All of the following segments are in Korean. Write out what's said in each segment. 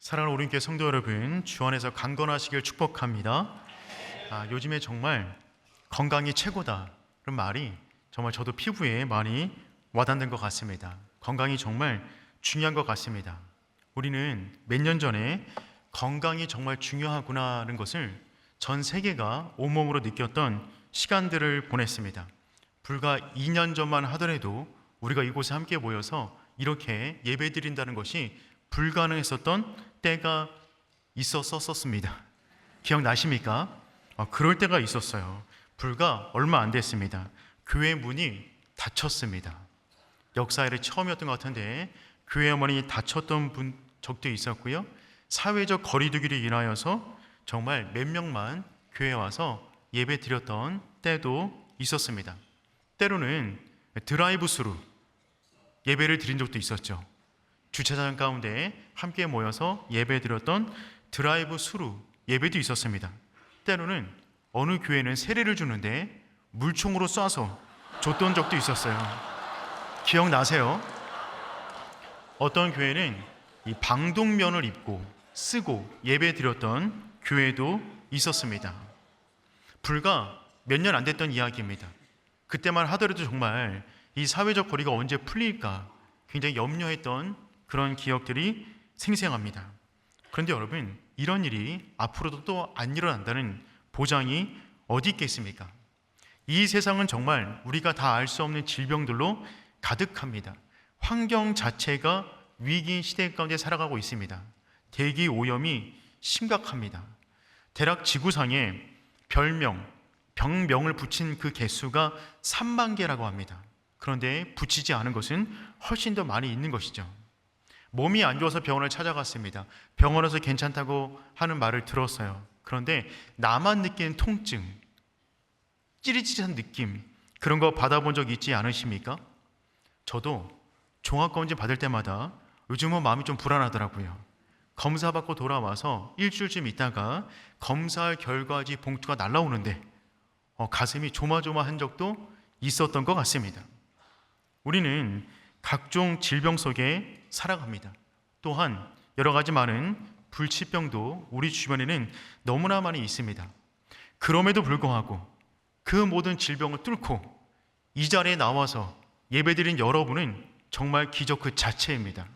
사랑하는 우리 교회 성도 여러분, 주 안에서 강건하시길 축복합니다. 요즘에 정말 건강이 최고다 그런 말이 정말 저도 피부에 많이 와닿는 것 같습니다. 건강이 정말 중요한 것 같습니다. 우리는 몇 년 전에 건강이 정말 중요하구나라는 것을 전 세계가 온몸으로 느꼈던 시간들을 보냈습니다. 불과 2년 전만 하더라도 우리가 이곳에 함께 모여서 이렇게 예배드린다는 것이 불가능했었던 때가 있었습니다. 기억나십니까? 그럴 때가 있었어요. 불과 얼마 안 됐습니다. 교회 문이 닫혔습니다. 역사 이래 처음이었던 것 같은데 교회 문이 닫혔던 적도 있었고요. 사회적 거리두기를 인하여서 정말 몇 명만 교회에 와서 예배 드렸던 때도 있었습니다. 때로는 드라이브스루 예배를 드린 적도 있었죠. 주차장 가운데 함께 모여서 예배드렸던 드라이브 스루 예배도 있었습니다. 때로는 어느 교회는 세례를 주는데 물총으로 쏴서 줬던 적도 있었어요. 기억나세요? 어떤 교회는 이 방독면을 입고 쓰고 예배드렸던 교회도 있었습니다. 불과 몇 년 안 됐던 이야기입니다. 그때만 하더라도 정말 이 사회적 거리가 언제 풀릴까 굉장히 염려했던 그런 기억들이 생생합니다. 그런데 여러분, 이런 일이 앞으로도 또 안 일어난다는 보장이 어디 있겠습니까? 이 세상은 정말 우리가 다 알 수 없는 질병들로 가득합니다. 환경 자체가 위기 시대 가운데 살아가고 있습니다. 대기 오염이 심각합니다. 대략 지구상에 병명을 붙인 그 개수가 3만 개라고 합니다. 그런데 붙이지 않은 것은 훨씬 더 많이 있는 것이죠. 몸이 안 좋아서 병원을 찾아갔습니다. 병원에서 괜찮다고 하는 말을 들었어요. 그런데 나만 느끼는 통증, 찌릿찌릿한 느낌, 그런 거 받아본 적 있지 않으십니까? 저도 종합검진 받을 때마다 요즘은 마음이 좀 불안하더라고요. 검사 받고 돌아와서 일주일쯤 있다가 검사할 결과지 봉투가 날라오는데 가슴이 조마조마한 적도 있었던 것 같습니다. 우리는 각종 질병 속에 살아갑니다. 또한 여러 가지 많은 불치병도 우리 주변에는 너무나 많이 있습니다. 그럼에도 불구하고 그 모든 질병을 뚫고 이 자리에 나와서 예배드린 여러분은 정말 기적 그 자체입니다.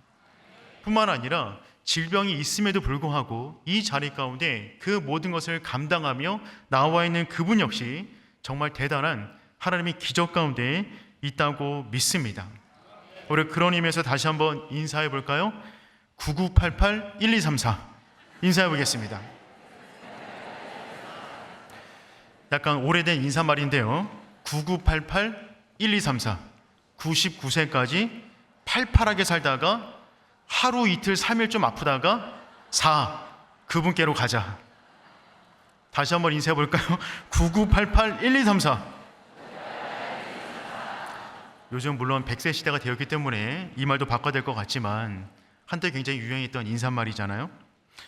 뿐만 아니라 질병이 있음에도 불구하고 이 자리 가운데 그 모든 것을 감당하며 나와 있는 그분 역시 정말 대단한 하나님의 기적 가운데 있다고 믿습니다. 우리 그런 의미에서 다시 한번 인사해 볼까요? 9988-1234 인사해 보겠습니다. 약간 오래된 인사말인데요. 9988-1234 99세까지 팔팔하게 살다가 하루 이틀 3일 좀 아프다가 4 그분께로 가자. 다시 한번 인사해 볼까요? 9988-1234 요즘 물론 100세 시대가 되었기 때문에 이 말도 바꿔야 될 것 같지만 한때 굉장히 유행했던 인사말이잖아요.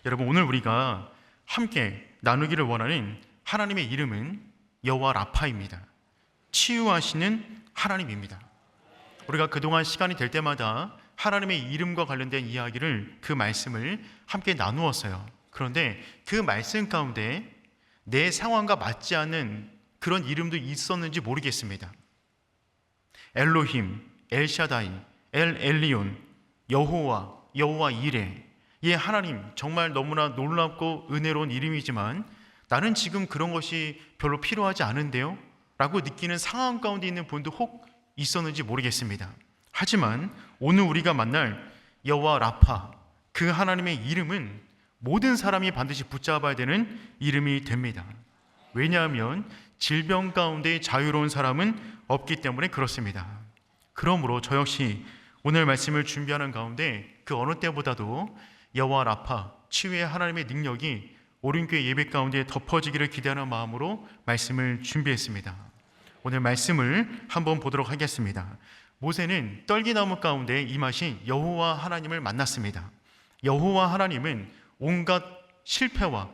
여러분, 오늘 우리가 함께 나누기를 원하는 하나님의 이름은 여호와 라파입니다. 치유하시는 하나님입니다. 우리가 그동안 시간이 될 때마다 하나님의 이름과 관련된 이야기를 그 말씀을 함께 나누었어요. 그런데 그 말씀 가운데 내 상황과 맞지 않는 그런 이름도 있었는지 모르겠습니다. 엘로힘, 엘샤다이, 엘리온, 여호와 이레. 예, 하나님 정말 너무나 놀랍고 은혜로운 이름이지만 나는 지금 그런 것이 별로 필요하지 않은데요? 라고 느끼는 상황 가운데 있는 분도 혹 있었는지 모르겠습니다. 하지만 오늘 우리가 만날 여호와 라파, 그 하나님의 이름은 모든 사람이 반드시 붙잡아야 되는 이름이 됩니다. 왜냐하면 질병 가운데 자유로운 사람은 없기 때문에 그렇습니다. 그러므로 저 역시 오늘 말씀을 준비하는 가운데 그 어느 때보다도 여호와 라파, 치유의 하나님의 능력이 오륜교회 예배 가운데 덮어지기를 기대하는 마음으로 말씀을 준비했습니다. 오늘 말씀을 한번 보도록 하겠습니다. 모세는 떨기나무 가운데 임하신 여호와 하나님을 만났습니다. 여호와 하나님은 온갖 실패와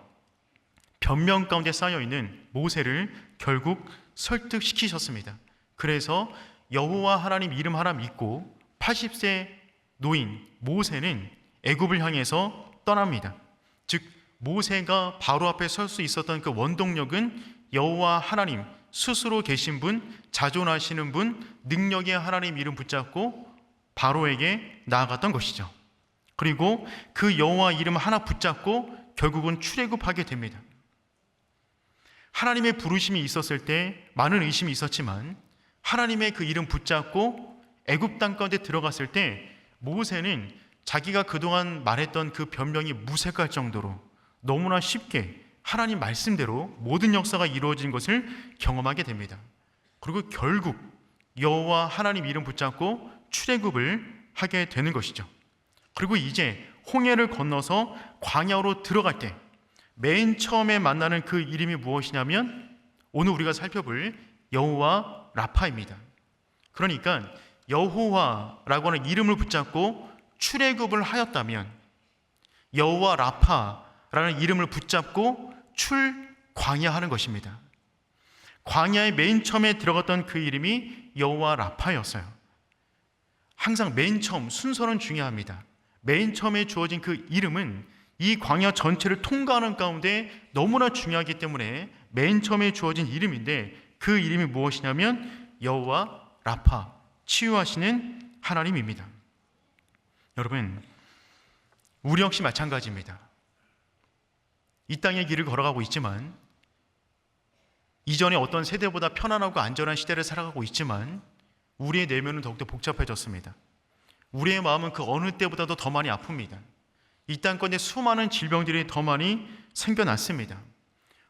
변명 가운데 쌓여있는 모세를 결국 설득시키셨습니다. 그래서 여호와 하나님 이름 하나 믿고 80세 노인 모세는 애굽을 향해서 떠납니다. 즉 모세가 바로 앞에 설 수 있었던 그 원동력은 여호와 하나님 스스로 계신 분, 자존하시는 분, 능력의 하나님 이름 붙잡고 바로에게 나아갔던 것이죠. 그리고 그 여호와 이름 하나 붙잡고 결국은 출애굽하게 됩니다. 하나님의 부르심이 있었을 때 많은 의심이 있었지만 하나님의 그 이름 붙잡고 애굽 땅 가운데 들어갔을 때 모세는 자기가 그동안 말했던 그 변명이 무색할 정도로 너무나 쉽게 하나님 말씀대로 모든 역사가 이루어진 것을 경험하게 됩니다. 그리고 결국 여호와 하나님 이름 붙잡고 출애굽을 하게 되는 것이죠. 그리고 이제 홍해를 건너서 광야로 들어갈 때 맨 처음에 만나는 그 이름이 무엇이냐면 오늘 우리가 살펴볼 여호와 라파입니다. 그러니까 여호와라고 하는 이름을 붙잡고 출애굽을 하였다면 여호와 라파라는 이름을 붙잡고 출광야하는 것입니다. 광야의 맨 처음에 들어갔던 그 이름이 여호와 라파였어요. 항상 맨 처음 순서는 중요합니다. 맨 처음에 주어진 그 이름은 이 광야 전체를 통과하는 가운데 너무나 중요하기 때문에 맨 처음에 주어진 이름인데 그 이름이 무엇이냐면 여호와 라파, 치유하시는 하나님입니다. 여러분, 우리 역시 마찬가지입니다. 이 땅의 길을 걸어가고 있지만 이전에 어떤 세대보다 편안하고 안전한 시대를 살아가고 있지만 우리의 내면은 더욱더 복잡해졌습니다. 우리의 마음은 그 어느 때보다도 더 많이 아픕니다. 이 땅권에 수많은 질병들이 더 많이 생겨났습니다.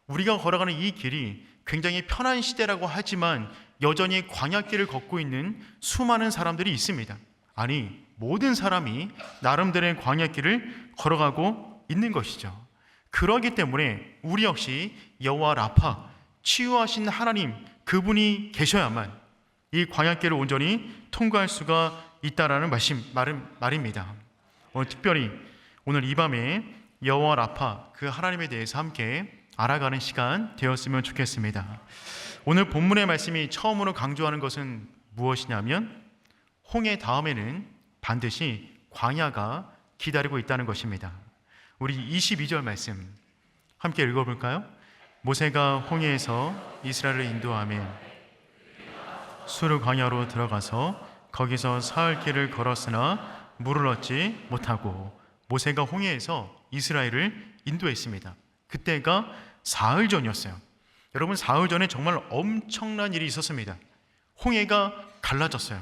우리가 걸어가는 이 길이 굉장히 편한 시대라고 하지만 여전히 광야길을 걷고 있는 수많은 사람들이 있습니다. 아니, 모든 사람이 나름대로의 광야길을 걸어가고 있는 것이죠. 그러기 때문에 우리 역시 여호와 라파, 치유하신 하나님 그분이 계셔야만 이 광야길을 온전히 통과할 수가 있다라는 말입니다. 특별히 오늘 이 밤에 여호와 라파 그 하나님에 대해서 함께 알아가는 시간 되었으면 좋겠습니다. 오늘 본문의 말씀이 처음으로 강조하는 것은 무엇이냐면 홍해 다음에는 반드시 광야가 기다리고 있다는 것입니다. 우리 22절 말씀 함께 읽어볼까요? 모세가 홍해에서 이스라엘을 인도하며 수르 광야로 들어가서 거기서 사흘 길을 걸었으나 물을 얻지 못하고 모세가 홍해에서 이스라엘을 인도했습니다. 그때가 사흘 전이었어요. 여러분, 사흘 전에 정말 엄청난 일이 있었습니다. 홍해가 갈라졌어요.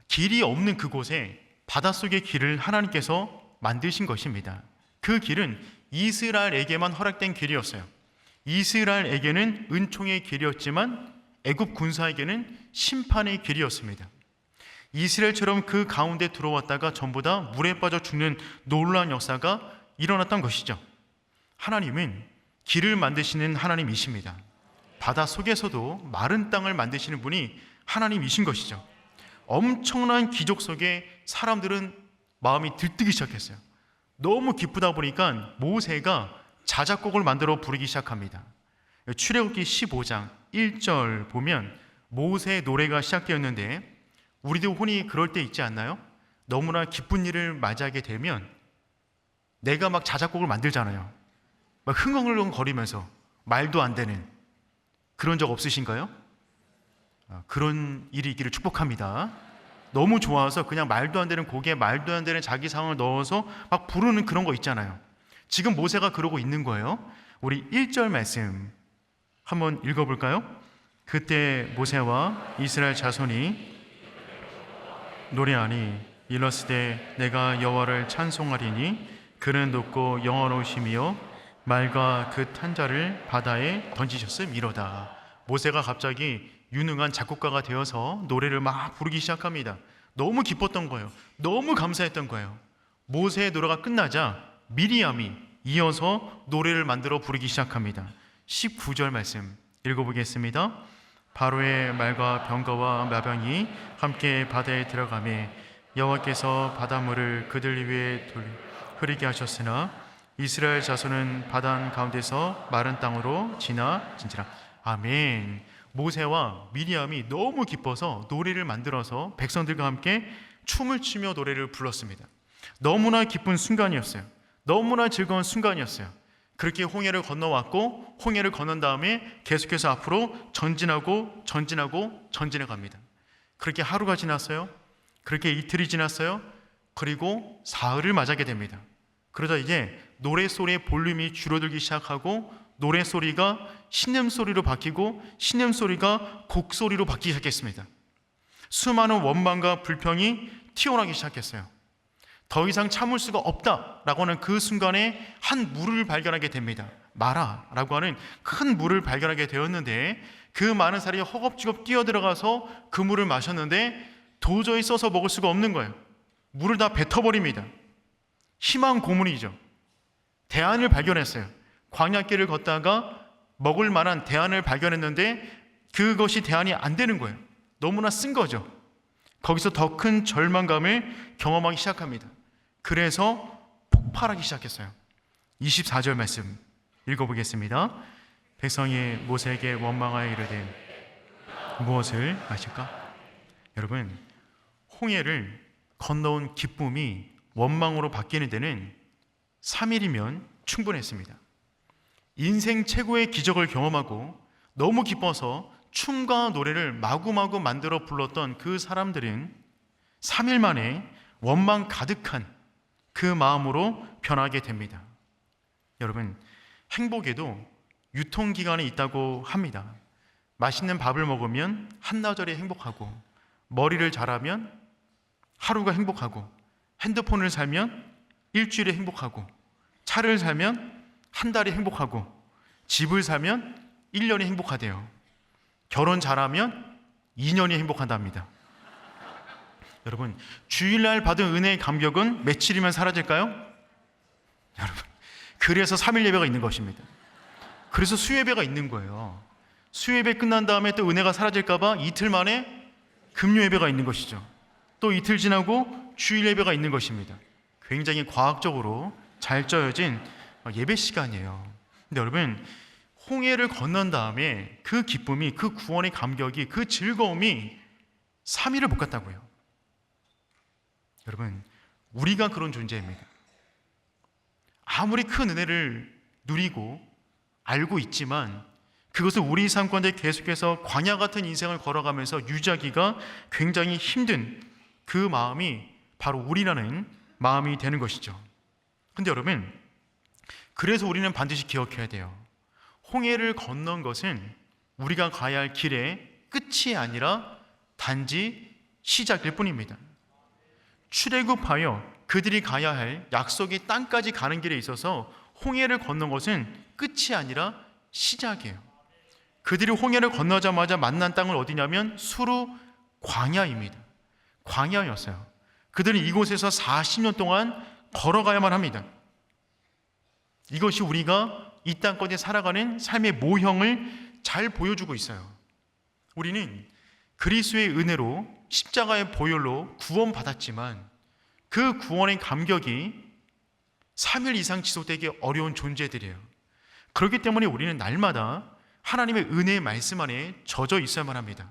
길이 없는 그곳에 바닷속의 길을 하나님께서 만드신 것입니다. 그 길은 이스라엘에게만 허락된 길이었어요. 이스라엘에게는 은총의 길이었지만 애굽 군사에게는 심판의 길이었습니다. 이스라엘처럼 그 가운데 들어왔다가 전부 다 물에 빠져 죽는 놀라운 역사가 일어났던 것이죠. 하나님은 길을 만드시는 하나님이십니다. 바다 속에서도 마른 땅을 만드시는 분이 하나님이신 것이죠. 엄청난 기적 속에 사람들은 마음이 들뜨기 시작했어요. 너무 기쁘다 보니까 모세가 자작곡을 만들어 부르기 시작합니다. 출애굽기 15장 1절 보면 모세의 노래가 시작되었는데 우리도 혼이 그럴 때 있지 않나요? 너무나 기쁜 일을 맞이하게 되면 내가 막 자작곡을 만들잖아요. 막 흥얼흥얼거리면서 말도 안 되는 그런 적 없으신가요? 그런 일이 있기를 축복합니다. 너무 좋아서 그냥 말도 안 되는 곡에 말도 안 되는 자기 상황을 넣어서 막 부르는 그런 거 있잖아요. 지금 모세가 그러고 있는 거예요. 우리 1절 말씀 한번 읽어볼까요? 그때 모세와 이스라엘 자손이 노래하니 일렀으되 내가 여호와를 찬송하리니 그는 높고 영원하시며 말과 그 탄자를 바다에 던지셨음이로다. 모세가 갑자기 유능한 작곡가가 되어서 노래를 막 부르기 시작합니다. 너무 기뻤던 거예요. 너무 감사했던 거예요. 모세의 노래가 끝나자 미리암이 이어서 노래를 만들어 부르기 시작합니다. 19절 말씀 읽어보겠습니다. 바로의 말과 병거와 마병이 함께 바다에 들어가매 여호와께서 바닷물을 그들 위에 흐르게 하셨으나 이스라엘 자손은 바다 가운데서 마른 땅으로 지나진지라. 아멘. 모세와 미리암이 너무 기뻐서 노래를 만들어서 백성들과 함께 춤을 추며 노래를 불렀습니다. 너무나 기쁜 순간이었어요. 너무나 즐거운 순간이었어요. 그렇게 홍해를 건너왔고 홍해를 건넌 다음에 계속해서 앞으로 전진하고 전진해 갑니다. 그렇게 하루가 지났어요. 그렇게 이틀이 지났어요. 그리고 사흘을 맞이하게 됩니다. 그러자 이제 노래소리의 볼륨이 줄어들기 시작하고 노래소리가 신음소리로 바뀌고 신음소리가 곡소리로 바뀌기 시작했습니다. 수많은 원망과 불평이 튀어나오기 시작했어요. 더 이상 참을 수가 없다라고 하는 그 순간에 한 물을 발견하게 됩니다. 마라라고 하는 큰 물을 발견하게 되었는데 그 많은 사람이 허겁지겁 뛰어들어가서 그 물을 마셨는데 도저히 써서 먹을 수가 없는 거예요. 물을 다 뱉어버립니다. 희망 고문이죠. 대안을 발견했어요. 광야길을 걷다가 먹을 만한 대안을 발견했는데 그것이 대안이 안 되는 거예요. 너무나 쓴 거죠. 거기서 더 큰 절망감을 경험하기 시작합니다. 그래서 폭발하기 시작했어요. 24절 말씀 읽어보겠습니다. 백성이 모세에게 원망하여 이르되 무엇을 마실까? 여러분, 홍해를 건너온 기쁨이 원망으로 바뀌는 데는 3일이면 충분했습니다. 인생 최고의 기적을 경험하고 너무 기뻐서 춤과 노래를 마구마구 만들어 불렀던 그 사람들은 3일 만에 원망 가득한 그 마음으로 변하게 됩니다. 여러분, 행복에도 유통기간이 있다고 합니다. 맛있는 밥을 먹으면 한나절이 행복하고, 머리를 잘하면 하루가 행복하고, 핸드폰을 살면 일주일이 행복하고, 차를 사면 한 달이 행복하고, 집을 사면 1년이 행복하대요. 결혼 잘하면 2년이 행복하답니다. 여러분, 주일날 받은 은혜의 감격은 며칠이면 사라질까요? 여러분, 그래서 3일 예배가 있는 것입니다. 그래서 수예배가 있는 거예요. 수예배 끝난 다음에 또 은혜가 사라질까봐 이틀 만에 금요 예배가 있는 것이죠. 또 이틀 지나고 주일 예배가 있는 것입니다. 굉장히 과학적으로 잘 짜여진 예배 시간이에요. 근데 여러분, 홍해를 건넌 다음에 그 기쁨이, 그 구원의 감격이, 그 즐거움이 3일을 못 갔다고요. 여러분, 우리가 그런 존재입니다. 아무리 큰 은혜를 누리고 알고 있지만 그것을 우리 삶 가운데 계속해서 광야 같은 인생을 걸어가면서 유지하기가 굉장히 힘든 그 마음이 바로 우리라는 마음이 되는 것이죠. 근데 여러분, 그래서 우리는 반드시 기억해야 돼요. 홍해를 건넌 것은 우리가 가야 할 길의 끝이 아니라 단지 시작일 뿐입니다. 출애굽하여 그들이 가야 할 약속의 땅까지 가는 길에 있어서 홍해를 건넌 것은 끝이 아니라 시작이에요. 그들이 홍해를 건너자마자 만난 땅은 어디냐면 수르 광야입니다. 광야였어요. 그들은 이곳에서 40년 동안 걸어가야만 합니다. 이것이 우리가 이 땅까지 살아가는 삶의 모형을 잘 보여주고 있어요. 우리는 그리스도의 은혜로 십자가의 보혈로 구원받았지만 그 구원의 감격이 3일 이상 지속되기 어려운 존재들이에요. 그렇기 때문에 우리는 날마다 하나님의 은혜의 말씀 안에 젖어 있어야만 합니다.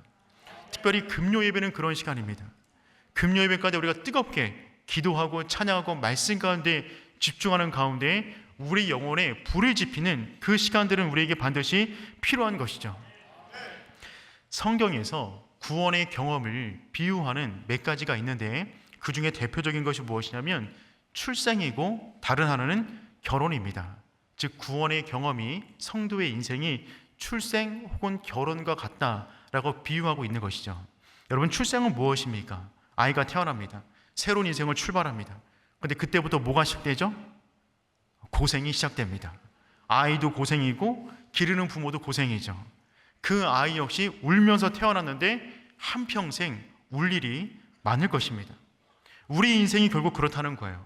특별히 금요 예배는 그런 시간입니다. 금요 예배까지 우리가 뜨겁게 기도하고 찬양하고 말씀 가운데 집중하는 가운데 우리 영혼에 불을 지피는 그 시간들은 우리에게 반드시 필요한 것이죠. 성경에서 구원의 경험을 비유하는 몇 가지가 있는데 그 중에 대표적인 것이 무엇이냐면 출생이고 다른 하나는 결혼입니다. 즉 구원의 경험이 성도의 인생이 출생 혹은 결혼과 같다라고 비유하고 있는 것이죠. 여러분, 출생은 무엇입니까? 아이가 태어납니다. 새로운 인생을 출발합니다. 그런데 그때부터 뭐가 시작되죠? 고생이 시작됩니다. 아이도 고생이고 기르는 부모도 고생이죠. 그 아이 역시 울면서 태어났는데 한평생 울 일이 많을 것입니다. 우리 인생이 결국 그렇다는 거예요.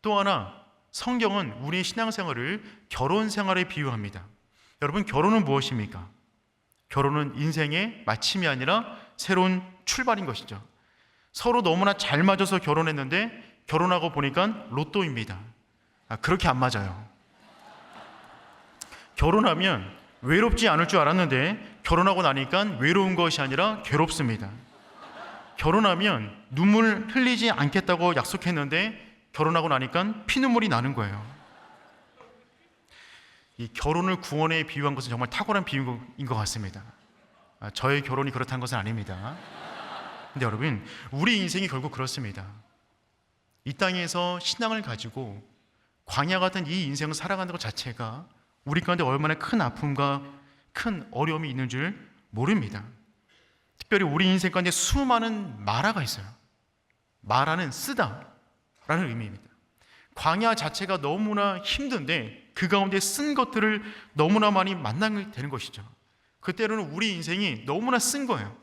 또 하나, 성경은 우리의 신앙생활을 결혼 생활에 비유합니다. 여러분, 결혼은 무엇입니까? 결혼은 인생의 마침이 아니라 새로운 출발인 것이죠. 서로 너무나 잘 맞아서 결혼했는데 결혼하고 보니까 로또입니다. 그렇게 안 맞아요. 결혼하면 외롭지 않을 줄 알았는데 결혼하고 나니까 외로운 것이 아니라 괴롭습니다. 결혼하면 눈물 흘리지 않겠다고 약속했는데 결혼하고 나니까 피눈물이 나는 거예요. 이 결혼을 구원에 비유한 것은 정말 탁월한 비유인 것 같습니다. 저의 결혼이 그렇다는 것은 아닙니다. 근데 여러분, 우리 인생이 결국 그렇습니다. 이 땅에서 신앙을 가지고 광야 같은 이 인생을 살아가는 것 자체가 우리 가운데 얼마나 큰 아픔과 큰 어려움이 있는 줄 모릅니다. 특별히 우리 인생 가운데 수많은 마라가 있어요. 마라는 쓰다 라는 의미입니다. 광야 자체가 너무나 힘든데 그 가운데 쓴 것들을 너무나 많이 만나게 되는 것이죠. 그때로는 우리 인생이 너무나 쓴 거예요.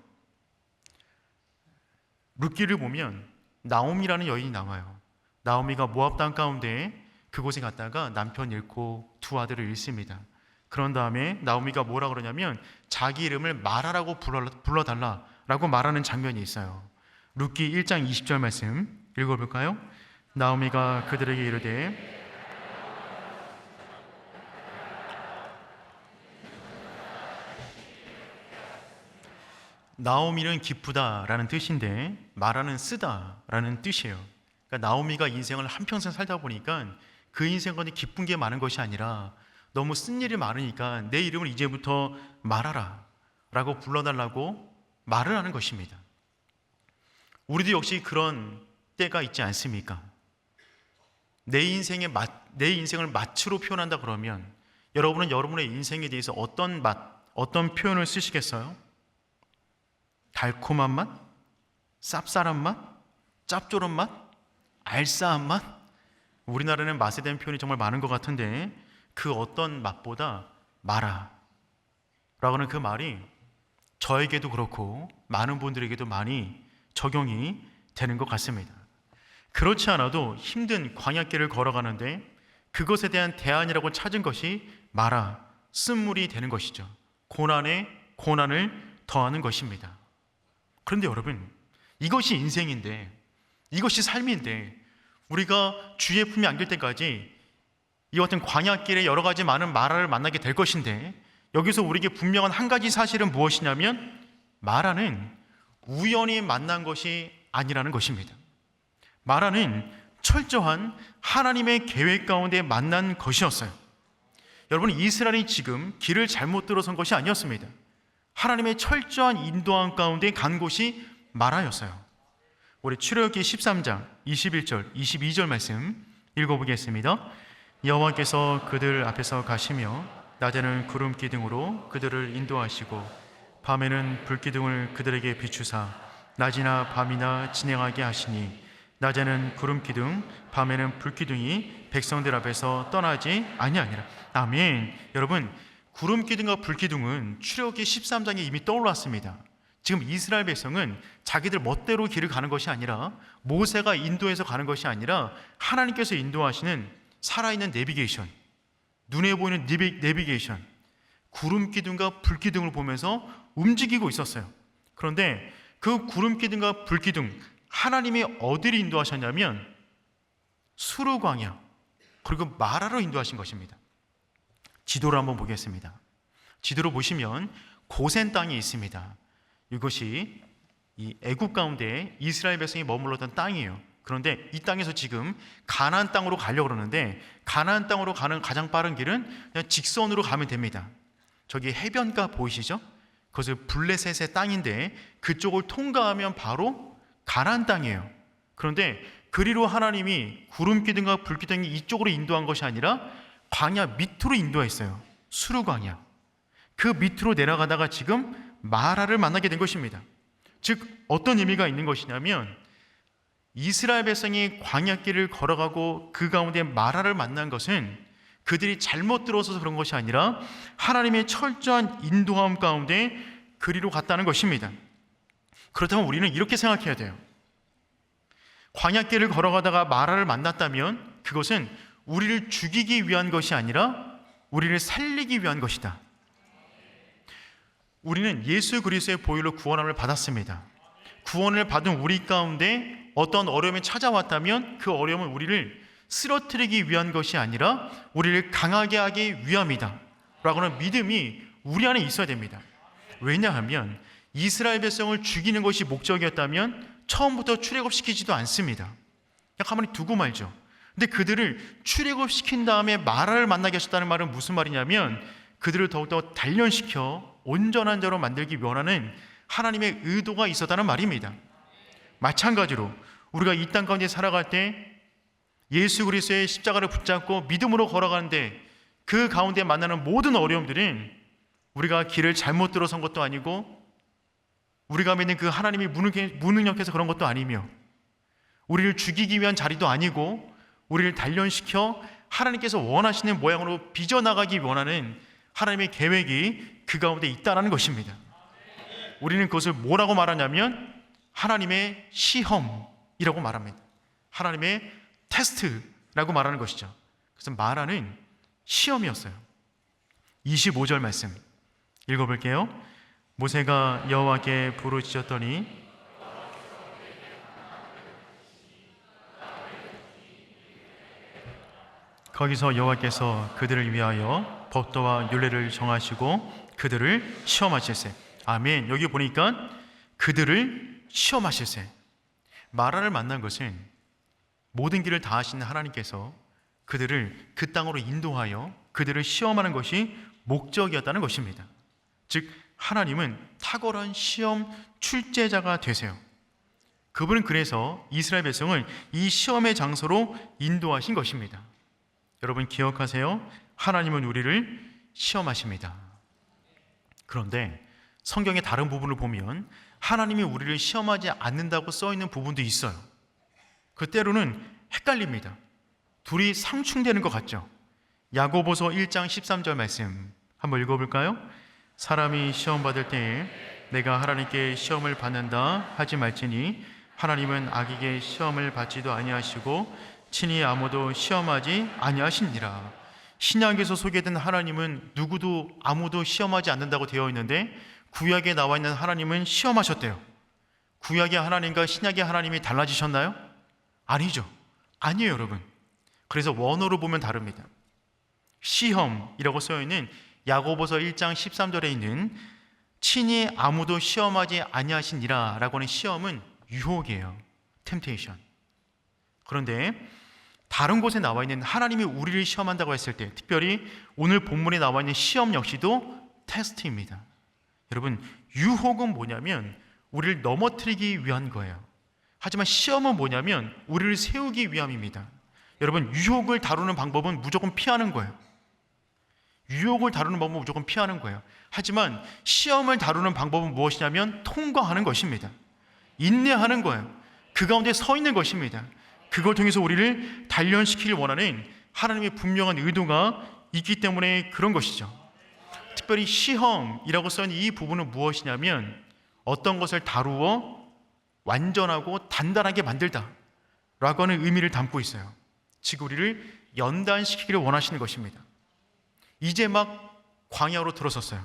룻기를 보면 나오미라는 여인이 나와요. 나오미가 모압 땅 가운데 그곳에 갔다가 남편 잃고 두 아들을 잃습니다. 그런 다음에 나오미가 뭐라 그러냐면 자기 이름을 마라라고 불러달라라고 말하는 장면이 있어요. 룻기 1장 20절 말씀 읽어볼까요? 나오미가 그들에게 이르되 나오미는 기쁘다라는 뜻인데 마라는 쓰다라는 뜻이에요. 그러니까 나오미가 인생을 한평생 살다 보니까 그 인생 가운데 기쁜 게 많은 것이 아니라 너무 쓴 일이 많으니까 내 이름을 이제부터 마라라 라고 불러달라고 말을 하는 것입니다. 우리도 역시 그런 때가 있지 않습니까? 내 인생을 맛으로 표현한다 그러면 여러분은 여러분의 인생에 대해서 어떤 표현을 쓰시겠어요? 달콤한 맛? 쌉쌀한 맛? 짭조름 맛? 알싸한 맛? 우리나라는 맛에 대한 표현이 정말 많은 것 같은데 그 어떤 맛보다 마라 라고 하는 그 말이 저에게도 그렇고 많은 분들에게도 많이 적용이 되는 것 같습니다. 그렇지 않아도 힘든 광야길을 걸어가는데 그것에 대한 대안이라고 찾은 것이 마라, 쓴물이 되는 것이죠. 고난에 고난을 더하는 것입니다. 그런데 여러분, 이것이 인생인데, 이것이 삶인데 우리가 주의 품에 안길 때까지 이 같은 광야길에 여러 가지 많은 마라를 만나게 될 것인데 여기서 우리에게 분명한 한 가지 사실은 무엇이냐면 마라는 우연히 만난 것이 아니라는 것입니다. 마라는 철저한 하나님의 계획 가운데 만난 것이었어요. 여러분, 이스라엘이 지금 길을 잘못 들어선 것이 아니었습니다. 하나님의 철저한 인도함 가운데 간 곳이 마라였어요. 우리 출애굽기 13장 21절 22절 말씀 읽어보겠습니다. 여호와께서 그들 앞에서 가시며 낮에는 구름 기둥으로 그들을 인도하시고 밤에는 불기둥을 그들에게 비추사 낮이나 밤이나 진행하게 하시니 낮에는 구름 기둥 밤에는 불기둥이 백성들 앞에서 떠나지 아니하니라. 아멘. 여러분, 구름 기둥과 불기둥은 출애굽기 13장에 이미 떠올랐습니다. 지금 이스라엘 백성은 자기들 멋대로 길을 가는 것이 아니라 모세가 인도해서 가는 것이 아니라 하나님께서 인도하시는 살아있는 내비게이션, 눈에 보이는 내비게이션, 구름 기둥과 불 기둥을 보면서 움직이고 있었어요. 그런데 그 구름 기둥과 불 기둥, 하나님이 어디를 인도하셨냐면 수르 광야 그리고 마라로 인도하신 것입니다. 지도를 한번 보겠습니다. 지도로 보시면 고센 땅이 있습니다. 이것이 이 애굽 가운데 이스라엘 백성이 머물렀던 땅이에요. 그런데 이 땅에서 지금 가나안 땅으로 가려고 그러는데 가나안 땅으로 가는 가장 빠른 길은 그냥 직선으로 가면 됩니다. 저기 해변가 보이시죠? 그것은 블레셋의 땅인데 그쪽을 통과하면 바로 가나안 땅이에요. 그런데 그리로 하나님이 구름 기둥과 불 기둥이 이쪽으로 인도한 것이 아니라 광야 밑으로 인도했어요. 수르 광야. 그 밑으로 내려가다가 지금 마라를 만나게 된 것입니다. 즉 어떤 의미가 있는 것이냐면 이스라엘 백성이 광야길을 걸어가고 그 가운데 마라를 만난 것은 그들이 잘못 들어서서 그런 것이 아니라 하나님의 철저한 인도함 가운데 그리로 갔다는 것입니다. 그렇다면 우리는 이렇게 생각해야 돼요. 광야길을 걸어가다가 마라를 만났다면 그것은 우리를 죽이기 위한 것이 아니라 우리를 살리기 위한 것이다. 우리는 예수 그리스도의 보혈로 구원함을 받았습니다. 구원을 받은 우리 가운데 어떤 어려움이 찾아왔다면 그 어려움은 우리를 쓰러뜨리기 위한 것이 아니라 우리를 강하게 하기 위함이다 라고는 믿음이 우리 안에 있어야 됩니다. 왜냐하면 이스라엘 백성을 죽이는 것이 목적이었다면 처음부터 출애굽시키지도 않습니다. 그냥 가만히 두고 말죠. 근데 그들을 출애굽시킨 다음에 마라를 만나게 하셨다는 말은 무슨 말이냐면 그들을 더욱더 단련시켜 온전한 자로 만들기 원하는 하나님의 의도가 있었다는 말입니다. 마찬가지로 우리가 이 땅 가운데 살아갈 때 예수 그리스도의 십자가를 붙잡고 믿음으로 걸어가는데 그 가운데 만나는 모든 어려움들은 우리가 길을 잘못 들어선 것도 아니고 우리가 믿는 그 하나님이 무능력해서 그런 것도 아니며 우리를 죽이기 위한 자리도 아니고 우리를 단련시켜 하나님께서 원하시는 모양으로 빚어나가기 원하는 하나님의 계획이 그 가운데 있다는 것입니다. 우리는 그것을 뭐라고 말하냐면 하나님의 시험이라고 말합니다. 하나님의 테스트라고 말하는 것이죠. 그래서 마라는 시험이었어요. 25절 말씀 읽어볼게요. 모세가 여호와께 부르짖었더니 거기서 여호와께서 그들을 위하여 법도와 율례를 정하시고 그들을 시험하실세. 아멘. 여기 보니까 그들을 시험하실세. 마라를 만난 것은 모든 길을 다 하시는 하나님께서 그들을 그 땅으로 인도하여 그들을 시험하는 것이 목적이었다는 것입니다. 즉 하나님은 탁월한 시험 출제자가 되세요. 그분은 그래서 이스라엘 백성을 이 시험의 장소로 인도하신 것입니다. 여러분 기억하세요. 하나님은 우리를 시험하십니다. 그런데 성경의 다른 부분을 보면 하나님이 우리를 시험하지 않는다고 써있는 부분도 있어요. 그 때로는 헷갈립니다. 둘이 상충되는 것 같죠. 야고보서 1장 13절 말씀 한번 읽어볼까요? 사람이 시험받을 때에 내가 하나님께 시험을 받는다 하지 말지니 하나님은 악에게 시험을 받지도 아니하시고 친히 아무도 시험하지 아니하시니라. 신약에서 소개된 하나님은 누구도 아무도 시험하지 않는다고 되어 있는데 구약에 나와 있는 하나님은 시험하셨대요. 구약의 하나님과 신약의 하나님이 달라지셨나요? 아니죠. 아니에요, 여러분. 그래서 원어로 보면 다릅니다. 시험이라고 써있는 야고보서 1장 13절에 있는 친히 아무도 시험하지 아니하시니라 라고 하는 시험은 유혹이에요. 템테이션. 그런데 다른 곳에 나와 있는 하나님이 우리를 시험한다고 했을 때, 특별히 오늘 본문에 나와 있는 시험 역시도 테스트입니다. 여러분, 유혹은 뭐냐면 우리를 넘어뜨리기 위한 거예요. 하지만 시험은 뭐냐면 우리를 세우기 위함입니다. 여러분, 유혹을 다루는 방법은 무조건 피하는 거예요. 유혹을 다루는 방법은 무조건 피하는 거예요. 하지만 시험을 다루는 방법은 무엇이냐면 통과하는 것입니다. 인내하는 거예요. 그 가운데 서 있는 것입니다. 그걸 통해서 우리를 단련시키길 원하는 하나님의 분명한 의도가 있기 때문에 그런 것이죠. 특별히 시험이라고 써있는 이 부분은 무엇이냐면 어떤 것을 다루어 완전하고 단단하게 만들다 라고 하는 의미를 담고 있어요. 즉 우리를 연단시키기를 원하시는 것입니다. 이제 막 광야로 들어섰어요.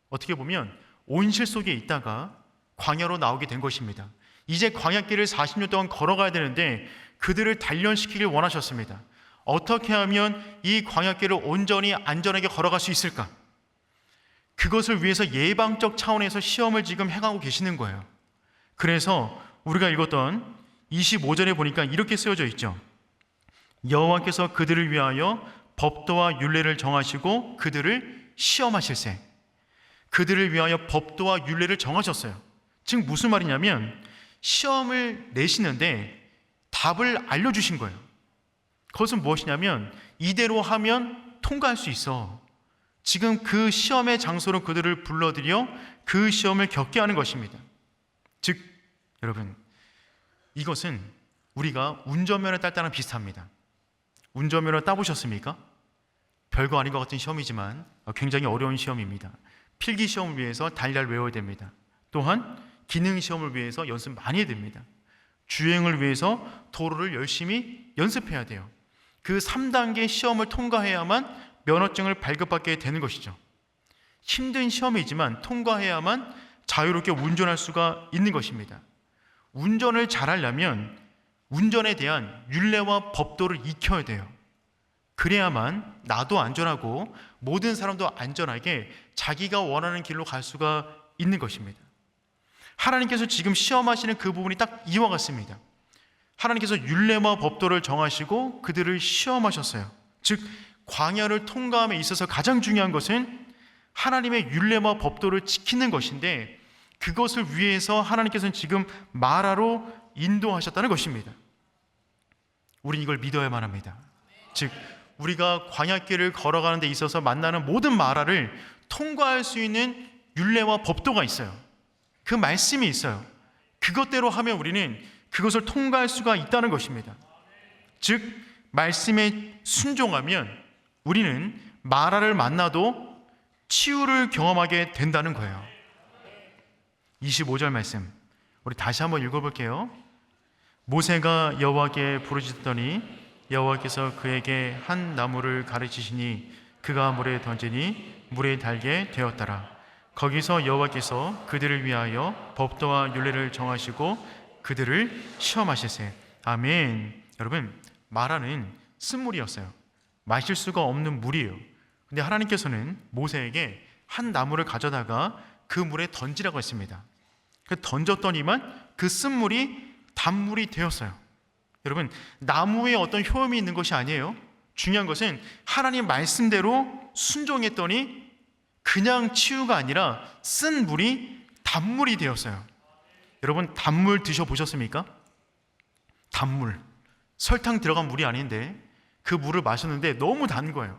어떻게 보면 온실 속에 있다가 광야로 나오게 된 것입니다. 이제 광야길을 40년 동안 걸어가야 되는데 그들을 단련시키길 원하셨습니다. 어떻게 하면 이 광야길을 온전히 안전하게 걸어갈 수 있을까? 그것을 위해서 예방적 차원에서 시험을 지금 행하고 계시는 거예요. 그래서 우리가 읽었던 25절에 보니까 이렇게 쓰여져 있죠. 여호와께서 그들을 위하여 법도와 율례를 정하시고 그들을 시험하실세. 그들을 위하여 법도와 율례를 정하셨어요. 즉 무슨 말이냐면 시험을 내시는데 답을 알려주신 거예요. 그것은 무엇이냐면 이대로 하면 통과할 수 있어. 지금 그 시험의 장소로 그들을 불러들여 그 시험을 겪게 하는 것입니다. 즉 여러분, 이것은 우리가 운전면허 딸 때랑 비슷합니다. 운전면허 따보셨습니까? 별거 아닌 것 같은 시험이지만 굉장히 어려운 시험입니다. 필기 시험을 위해서 달달 외워야 됩니다. 또한 기능 시험을 위해서 연습 많이 해야 됩니다. 주행을 위해서 도로를 열심히 연습해야 돼요. 그 3단계 시험을 통과해야만 면허증을 발급받게 되는 것이죠. 힘든 시험이지만 통과해야만 자유롭게 운전할 수가 있는 것입니다. 운전을 잘하려면 운전에 대한 율례와 법도를 익혀야 돼요. 그래야만 나도 안전하고 모든 사람도 안전하게 자기가 원하는 길로 갈 수가 있는 것입니다. 하나님께서 지금 시험하시는 그 부분이 딱 이와 같습니다. 하나님께서 율례와 법도를 정하시고 그들을 시험하셨어요. 즉 광야를 통과함에 있어서 가장 중요한 것은 하나님의 율례와 법도를 지키는 것인데, 그것을 위해서 하나님께서는 지금 마라로 인도하셨다는 것입니다. 우린 이걸 믿어야만 합니다. 즉 우리가 광야길을 걸어가는 데 있어서 만나는 모든 마라를 통과할 수 있는 율례와 법도가 있어요. 그 말씀이 있어요. 그것대로 하면 우리는 그것을 통과할 수가 있다는 것입니다. 즉 말씀에 순종하면 우리는 마라를 만나도 치유를 경험하게 된다는 거예요. 25절 말씀 우리 다시 한번 읽어볼게요. 모세가 여호와께 부르짖더니 여호와께서 그에게 한 나무를 가르치시니 그가 물에 던지니 물에 달게 되었더라. 거기서 여호와께서 그들을 위하여 법도와 율례를 정하시고 그들을 시험하시세. 아멘. 여러분, 마라는 쓴물이었어요. 마실 수가 없는 물이에요. 근데 하나님께서는 모세에게 한 나무를 가져다가 그 물에 던지라고 했습니다. 던졌더니만 그 쓴물이 단물이 되었어요. 여러분, 나무에 어떤 효험이 있는 것이 아니에요. 중요한 것은 하나님 말씀대로 순종했더니 그냥 치유가 아니라 쓴 물이 단물이 되었어요. 여러분, 단물 드셔보셨습니까? 단물, 설탕 들어간 물이 아닌데 그 물을 마셨는데 너무 단 거예요.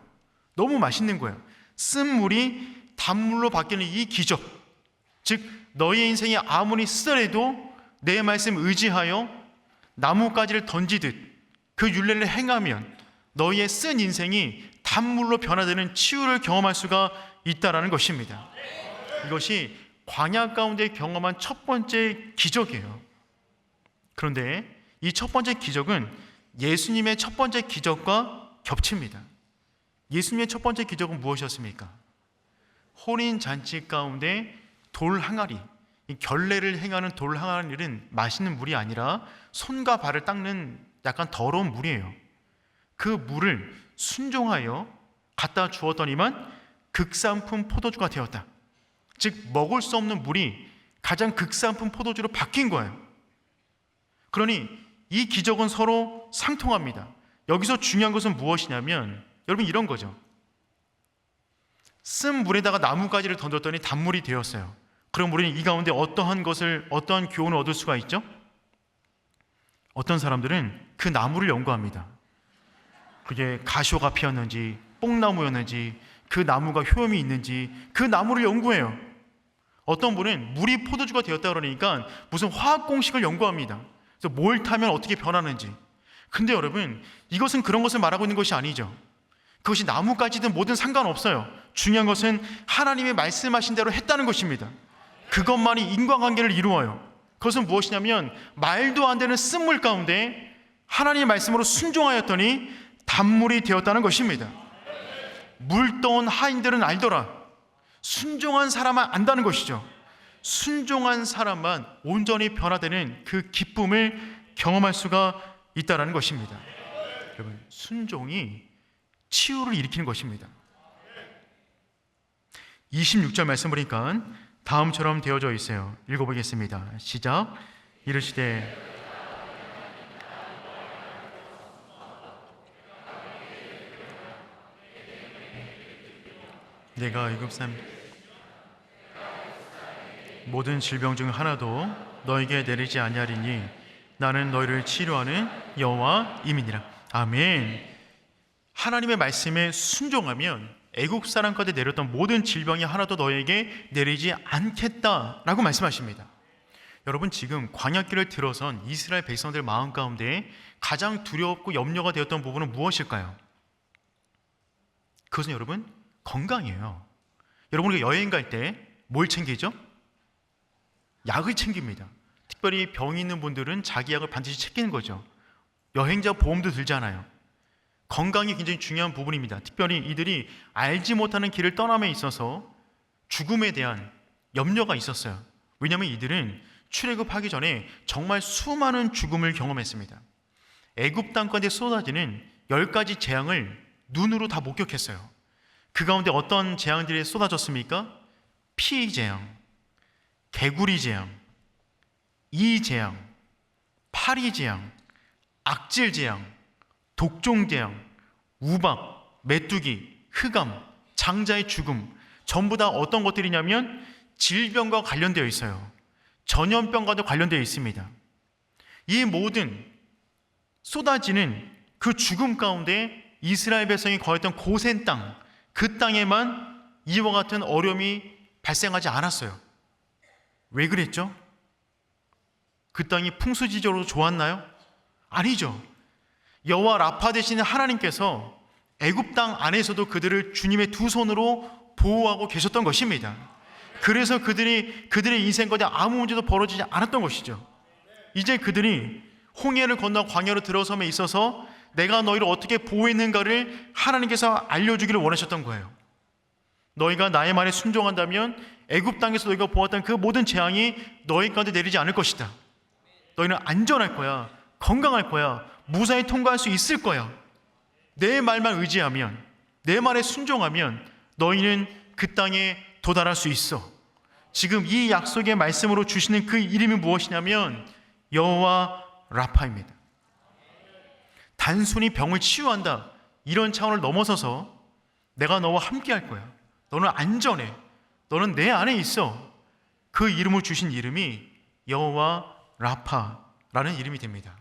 너무 맛있는 거예요. 쓴 물이 단물로 바뀌는 이 기적, 즉 너의 인생이 아무리 쓰더라도 내 말씀 의지하여 나뭇가지를 던지듯 그 율례를 행하면 너의 쓴 인생이 단물로 변화되는 치유를 경험할 수가 있다라는 것입니다. 이것이 광야 가운데 경험한 첫 번째 기적이에요. 그런데 이 첫 번째 기적은 예수님의 첫 번째 기적과 겹칩니다. 예수님의 첫 번째 기적은 무엇이었습니까? 혼인 잔치 가운데 돌 항아리, 이 결례를 행하는 돌 항아리는 마시는 물이 아니라 손과 발을 닦는 약간 더러운 물이에요. 그 물을 순종하여 갖다 주었더니만 극상품 포도주가 되었다. 즉 먹을 수 없는 물이 가장 극상품 포도주로 바뀐 거예요. 그러니 이 기적은 서로 상통합니다. 여기서 중요한 것은 무엇이냐면 여러분, 이런 거죠. 쓴 물에다가 나뭇가지를 던졌더니 단물이 되었어요. 그럼 우리는 이 가운데 어떠한 교훈을 얻을 수가 있죠? 어떤 사람들은 그 나무를 연구합니다. 그게 가시오가 피었는지 뽕나무였는지 그 나무가 효험이 있는지 그 나무를 연구해요. 어떤 분은 물이 포도주가 되었다 그러니까 무슨 화학 공식을 연구합니다. 그래서 뭘 타면 어떻게 변하는지. 근데 여러분, 이것은 그런 것을 말하고 있는 것이 아니죠. 그것이 나무까지든 뭐든 상관없어요. 중요한 것은 하나님의 말씀하신 대로 했다는 것입니다. 그것만이 인과관계를 이루어요. 그것은 무엇이냐면 말도 안 되는 쓴물 가운데 하나님의 말씀으로 순종하였더니 단물이 되었다는 것입니다. 물떠온 하인들은 알더라. 순종한 사람만 안다는 것이죠. 순종한 사람만 온전히 변화되는 그 기쁨을 경험할 수가 있다는 것입니다. 여러분, 순종이 치유를 일으키는 것입니다. 26절 말씀 보니까 다음처럼 되어져 있어요. 읽어보겠습니다. 시작. 이르시되 내가 애굽 사람 모든 질병 중 하나도 너에게 내리지 아니하리니 나는 너희를 치료하는 여호와임이니라. 아멘. 하나님의 말씀에 순종하면 애국 사람 가운데 내렸던 모든 질병이 하나도 너에게 내리지 않겠다라고 말씀하십니다. 여러분, 지금 광야길을 들어선 이스라엘 백성들 마음 가운데 가장 두렵고 염려가 되었던 부분은 무엇일까요? 그것은 여러분, 건강이에요. 여러분, 우리가 여행 갈 때 뭘 챙기죠? 약을 챙깁니다. 특별히 병이 있는 분들은 자기 약을 반드시 챙기는 거죠. 여행자 보험도 들잖아요. 건강이 굉장히 중요한 부분입니다. 특별히 이들이 알지 못하는 길을 떠남에 있어서 죽음에 대한 염려가 있었어요. 왜냐하면 이들은 출애굽하기 전에 정말 수많은 죽음을 경험했습니다. 애굽 땅 가운데 쏟아지는 10가지 재앙을 눈으로 다 목격했어요. 그 가운데 어떤 재앙들이 쏟아졌습니까? 피 재앙, 개구리 재앙, 이 재앙, 파리 재앙, 악질 재앙, 독종 재앙, 우박, 메뚜기, 흑암, 장자의 죽음, 전부 다 어떤 것들이냐면 질병과 관련되어 있어요. 전염병과도 관련되어 있습니다. 이 모든 쏟아지는 그 죽음 가운데 이스라엘 백성이 거했던 고센 땅, 그 땅에만 이와 같은 어려움이 발생하지 않았어요. 왜 그랬죠? 그 땅이 풍수지적으로 좋았나요? 아니죠. 여호와 라파 되시는 하나님께서 애굽 땅 안에서도 그들을 주님의 두 손으로 보호하고 계셨던 것입니다. 그래서 그들의 인생 가운데 아무 문제도 벌어지지 않았던 것이죠. 이제 그들이 홍해를 건너 광야로 들어섬에 있어서 내가 너희를 어떻게 보호했는가를 하나님께서 알려주기를 원하셨던 거예요. 너희가 나의 말에 순종한다면 애굽 땅에서 너희가 보았던 그 모든 재앙이 너희 가운데 내리지 않을 것이다. 너희는 안전할 거야. 건강할 거야. 무사히 통과할 수 있을 거야. 내 말만 의지하면, 내 말에 순종하면 너희는 그 땅에 도달할 수 있어. 지금 이 약속의 말씀으로 주시는 그 이름이 무엇이냐면 여호와 라파입니다. 단순히 병을 치유한다 이런 차원을 넘어서서 내가 너와 함께 할 거야. 너는 안전해. 너는 내 안에 있어. 그 이름을 주신 이름이 여호와 라파라는 이름이 됩니다.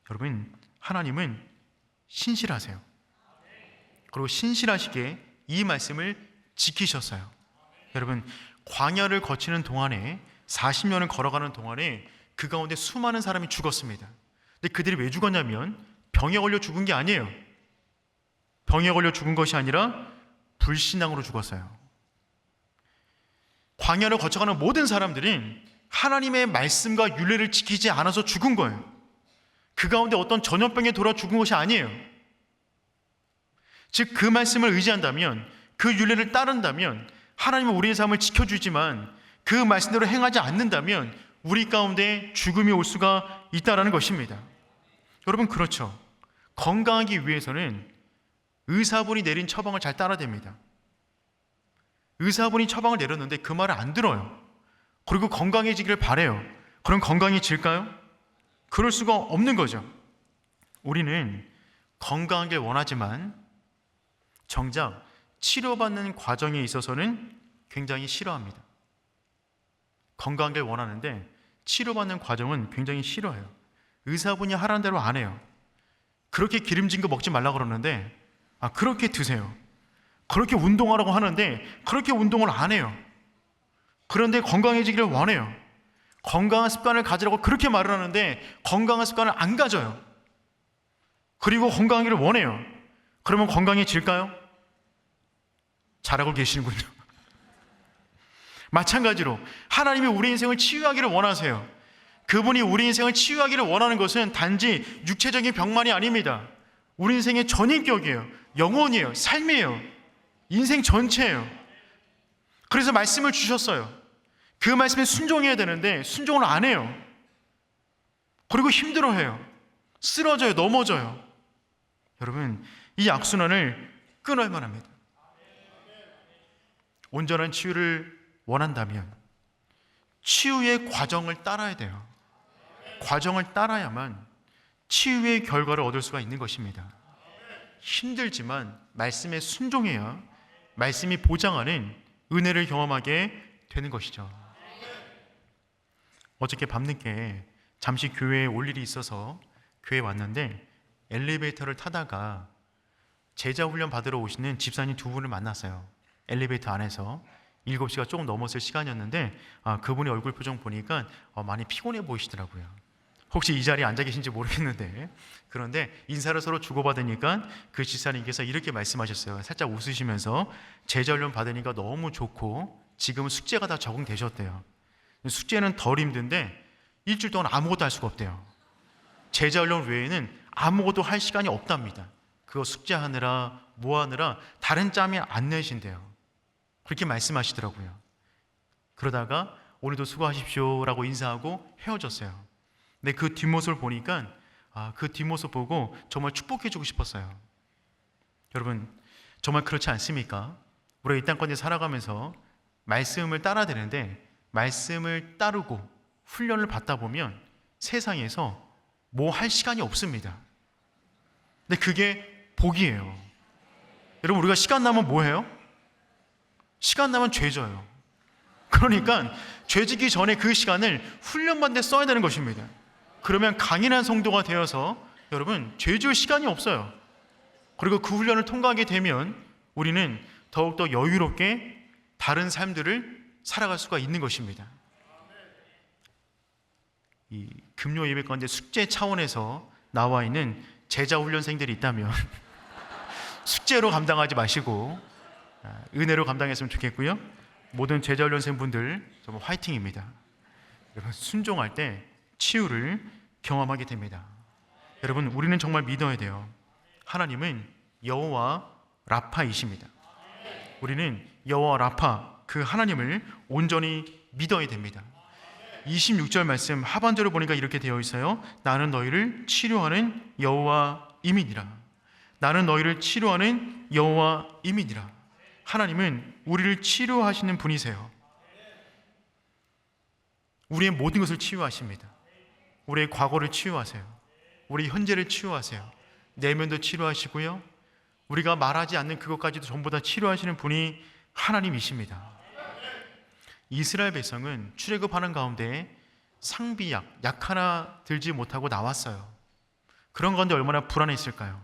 여러분, 하나님은 신실하세요. 그리고 신실하시게 이 말씀을 지키셨어요. 여러분, 광야를 거치는 동안에 40년을 걸어가는 동안에 그 가운데 수많은 사람이 죽었습니다. 근데 그들이 왜 죽었냐면 병에 걸려 죽은 게 아니에요. 병에 걸려 죽은 것이 아니라 불신앙으로 죽었어요. 광야를 거쳐가는 모든 사람들은 하나님의 말씀과 율례를 지키지 않아서 죽은 거예요. 그 가운데 어떤 전염병에 돌아 죽은 것이 아니에요. 즉 그 말씀을 의지한다면, 그 율례를 따른다면 하나님은 우리의 삶을 지켜주지만 그 말씀대로 행하지 않는다면 우리 가운데 죽음이 올 수가 있다는 것입니다. 여러분, 그렇죠. 건강하기 위해서는 의사분이 내린 처방을 잘 따라야 됩니다. 의사분이 처방을 내렸는데 그 말을 안 들어요. 그리고 건강해지기를 바래요. 그럼 건강해질까요? 그럴 수가 없는 거죠. 우리는 건강하길 원하지만 정작 치료받는 과정에 있어서는 굉장히 싫어합니다. 건강하길 원하는데 치료받는 과정은 굉장히 싫어해요. 의사분이 하라는 대로 안 해요. 그렇게 기름진 거 먹지 말라 그러는데 그렇게 드세요. 그렇게 운동하라고 하는데 그렇게 운동을 안 해요. 그런데 건강해지기를 원해요. 건강한 습관을 가지라고 그렇게 말을 하는데 건강한 습관을 안 가져요. 그리고 건강하기를 원해요. 그러면 건강해질까요? 잘하고 계시는군요. 마찬가지로 하나님이 우리 인생을 치유하기를 원하세요. 그분이 우리 인생을 치유하기를 원하는 것은 단지 육체적인 병만이 아닙니다. 우리 인생의 전인격이에요. 영혼이에요. 삶이에요. 인생 전체예요. 그래서 말씀을 주셨어요. 그 말씀에 순종해야 되는데 순종을 안 해요. 그리고 힘들어해요. 쓰러져요. 넘어져요. 여러분, 이 악순환을 끊어야만 합니다. 온전한 치유를 원한다면 치유의 과정을 따라야 돼요. 과정을 따라야만 치유의 결과를 얻을 수가 있는 것입니다. 힘들지만 말씀에 순종해야 말씀이 보장하는 은혜를 경험하게 되는 것이죠. 어저께 밤늦게 잠시 교회에 올 일이 있어서 교회에 왔는데 엘리베이터를 타다가 제자 훈련 받으러 오시는 집사님 두 분을 만났어요. 엘리베이터 안에서 7시가 조금 넘었을 시간이었는데 그분의 얼굴 표정 보니까 많이 피곤해 보이시더라고요. 혹시 이 자리에 앉아 계신지 모르겠는데, 그런데 인사를 서로 주고받으니까 그 집사님께서 이렇게 말씀하셨어요. 살짝 웃으시면서 제자 훈련 받으니까 너무 좋고 지금은 숙제가 다 적응되셨대요. 숙제는 덜 힘든데 일주일 동안 아무것도 할 수가 없대요. 제자 훈련 외에는 아무것도 할 시간이 없답니다. 그거 숙제하느라 뭐하느라 다른 짬이 안 내신대요. 그렇게 말씀하시더라고요. 그러다가 오늘도 수고하십시오라고 인사하고 헤어졌어요. 근데 그 뒷모습을 보니까 그 뒷모습 보고 정말 축복해주고 싶었어요. 여러분, 정말 그렇지 않습니까? 우리가 이 땅권에 살아가면서 말씀을 따라야 되는데 말씀을 따르고 훈련을 받다 보면 세상에서 뭐 할 시간이 없습니다. 근데 그게 복이에요. 여러분, 우리가 시간 나면 뭐 해요? 시간 나면 죄 져요. 그러니까 죄 지기 전에 그 시간을 훈련받는 데 써야 되는 것입니다. 그러면 강인한 성도가 되어서 여러분, 죄 지을 시간이 없어요. 그리고 그 훈련을 통과하게 되면 우리는 더욱더 여유롭게 다른 삶들을 살아갈 수가 있는 것입니다. 이 금요 예배 가운데 숙제 차원에서 나와 있는 제자 훈련생들이 있다면 숙제로 감당하지 마시고 은혜로 감당했으면 좋겠고요. 모든 제자 훈련생분들 정말 화이팅입니다. 여러분, 순종할 때 치유를 경험하게 됩니다. 여러분, 우리는 정말 믿어야 돼요. 하나님은 여호와 라파이십니다. 우리는 여호와 라파, 그 하나님을 온전히 믿어야 됩니다. 26절 말씀 하반절을 보니까 이렇게 되어 있어요. 나는 너희를 치료하는 여호와임이니라. 나는 너희를 치료하는 여호와임이니라. 하나님은 우리를 치료하시는 분이세요. 우리의 모든 것을 치유하십니다. 우리의 과거를 치유하세요. 우리 현재를 치유하세요. 내면도 치료하시고요, 우리가 말하지 않는 그것까지도 전부 다 치료하시는 분이 하나님이십니다. 이스라엘 백성은 출애굽하는 가운데 상비약, 약 하나 들지 못하고 나왔어요. 그런 가운데 얼마나 불안했을까요?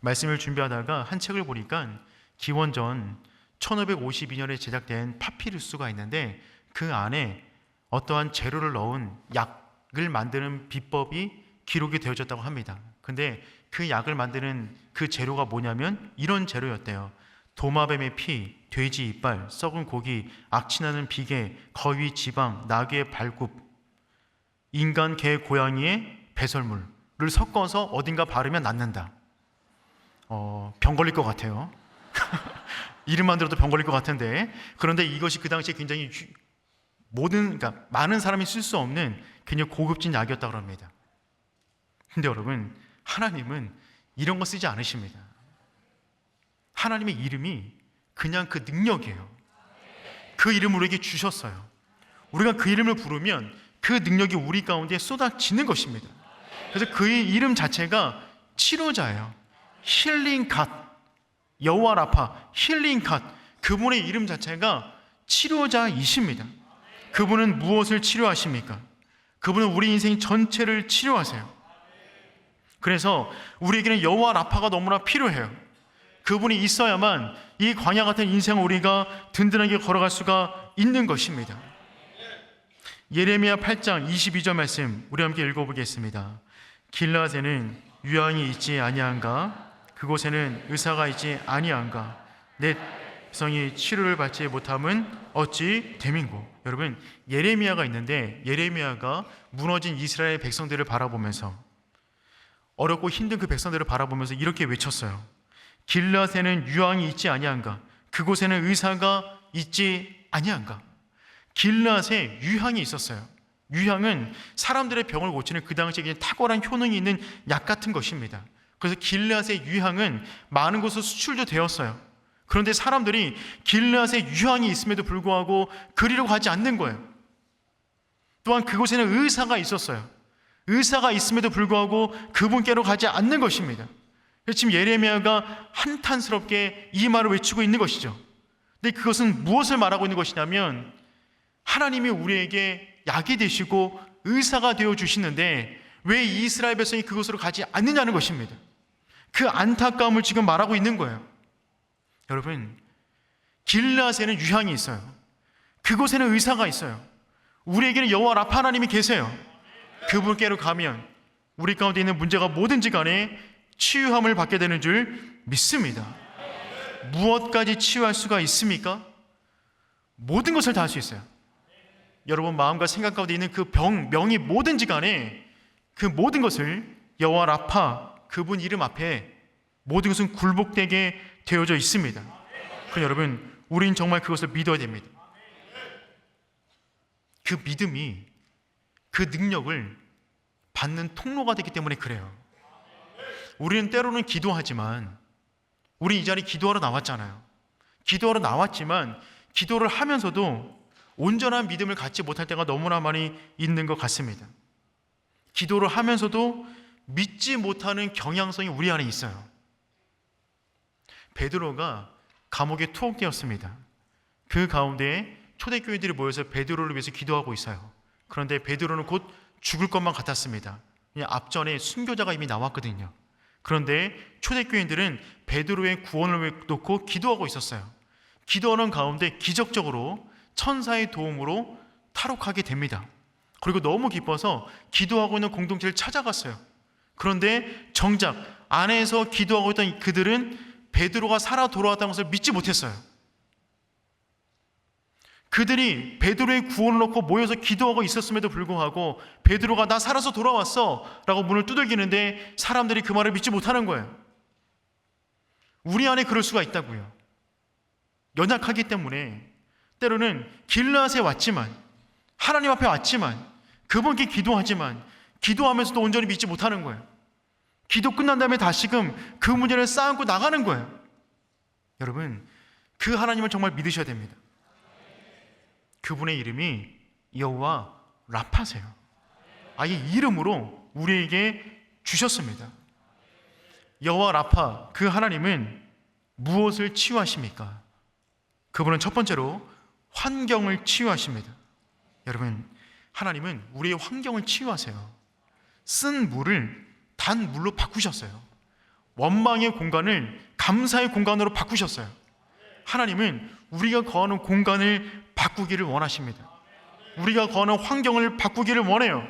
말씀을 준비하다가 한 책을 보니까 기원전 1552년에 제작된 파피루스가 있는데 그 안에 어떠한 재료를 넣은 약을 만드는 비법이 기록이 되어졌다고 합니다. 근데 그 약을 만드는 그 재료가 뭐냐면 이런 재료였대요. 도마뱀의 피, 돼지 이빨, 썩은 고기, 악취나는 비계, 거위 지방, 나귀의 발굽, 인간, 개, 고양이의 배설물을 섞어서 어딘가 바르면 낫는다. 병 걸릴 것 같아요. 이름만 들어도 병 걸릴 것 같은데, 그런데 이것이 그 당시에 굉장히 그러니까 많은 사람이 쓸 수 없는 굉장히 고급진 약이었다고 합니다. 근데 여러분, 하나님은 이런 거 쓰지 않으십니다. 하나님의 이름이 그냥 그 능력이에요. 그 이름을 우리에게 주셨어요. 우리가 그 이름을 부르면 그 능력이 우리 가운데 쏟아지는 것입니다. 그래서 그의 이름 자체가 치료자예요. 힐링 갓, 여호와 라파, 힐링 갓. 그분의 이름 자체가 치료자이십니다. 그분은 무엇을 치료하십니까? 그분은 우리 인생 전체를 치료하세요. 그래서 우리에게는 여호와 라파가 너무나 필요해요. 그분이 있어야만 이 광야 같은 인생을 우리가 든든하게 걸어갈 수가 있는 것입니다. 예레미야 8장 22절 말씀 우리 함께 읽어보겠습니다. 길라앗에는 유황이 있지 아니한가? 그곳에는 의사가 있지 아니한가? 내 백성이 치료를 받지 못함은 어찌 됨인고? 여러분, 예레미야가 있는데 예레미야가 무너진 이스라엘 백성들을 바라보면서, 어렵고 힘든 그 백성들을 바라보면서 이렇게 외쳤어요. 길라앗에는 유황이 있지 아니한가? 그곳에는 의사가 있지 아니한가? 길라앗에 유향이 있었어요. 유향은 사람들의 병을 고치는 그 당시에 그냥 탁월한 효능이 있는 약 같은 것입니다. 그래서 길라앗의 유향은 많은 곳으로 수출도 되었어요. 그런데 사람들이 길라앗에 유향이 있음에도 불구하고 그리로 가지 않는 거예요. 또한 그곳에는 의사가 있었어요. 의사가 있음에도 불구하고 그분께로 가지 않는 것입니다. 그래서 지금 예레미야가 한탄스럽게 이 말을 외치고 있는 것이죠. 근데 그것은 무엇을 말하고 있는 것이냐면, 하나님이 우리에게 약이 되시고 의사가 되어 주시는데 왜 이스라엘 백성이 그곳으로 가지 않느냐는 것입니다. 그 안타까움을 지금 말하고 있는 거예요. 여러분, 길라앗에는 유향이 있어요. 그곳에는 의사가 있어요. 우리에게는 여호와 라파 하나님이 계세요. 그분께로 가면 우리 가운데 있는 문제가 뭐든지 간에 치유함을 받게 되는 줄 믿습니다. 무엇까지 치유할 수가 있습니까? 모든 것을 다 할 수 있어요. 여러분 마음과 생각 가운데 있는 그 명이 뭐든지 간에 그 모든 것을 여호와 라파, 그분 이름 앞에 모든 것은 굴복되게 되어져 있습니다. 그럼 여러분, 우린 정말 그것을 믿어야 됩니다. 그 믿음이 그 능력을 받는 통로가 되기 때문에 그래요. 우리는 때로는 기도하지만, 우리 이 자리에 기도하러 나왔잖아요. 기도하러 나왔지만 기도를 하면서도 온전한 믿음을 갖지 못할 때가 너무나 많이 있는 것 같습니다. 기도를 하면서도 믿지 못하는 경향성이 우리 안에 있어요. 베드로가 감옥에 투옥되었습니다. 그 가운데 초대교인들이 모여서 베드로를 위해서 기도하고 있어요. 그런데 베드로는 곧 죽을 것만 같았습니다. 그냥 앞전에 순교자가 이미 나왔거든요. 그런데 초대교인들은 베드로의 구원을 놓고 기도하고 있었어요. 기도하는 가운데 기적적으로 천사의 도움으로 탈옥하게 됩니다. 그리고 너무 기뻐서 기도하고 있는 공동체를 찾아갔어요. 그런데 정작 안에서 기도하고 있던 그들은 베드로가 살아 돌아왔다는 것을 믿지 못했어요. 그들이 베드로의 구원을 놓고 모여서 기도하고 있었음에도 불구하고 베드로가 나 살아서 돌아왔어 라고 문을 두들기는데 사람들이 그 말을 믿지 못하는 거예요. 우리 안에 그럴 수가 있다고요. 연약하기 때문에 때로는 길르앗에 왔지만, 하나님 앞에 왔지만, 그분께 기도하지만 기도하면서도 온전히 믿지 못하는 거예요. 기도 끝난 다음에 다시금 그 문제를 쌓고 나가는 거예요. 여러분, 그 하나님을 정말 믿으셔야 됩니다. 그분의 이름이 여호와 라파세요. 아예 이름으로 우리에게 주셨습니다. 여호와 라파, 그 하나님은 무엇을 치유하십니까? 그분은 첫 번째로 환경을 치유하십니다. 여러분, 하나님은 우리의 환경을 치유하세요. 쓴 물을 단 물로 바꾸셨어요. 원망의 공간을 감사의 공간으로 바꾸셨어요. 하나님은 우리가 거하는 공간을 바꾸기를 원하십니다. 우리가 거하는 환경을 바꾸기를 원해요.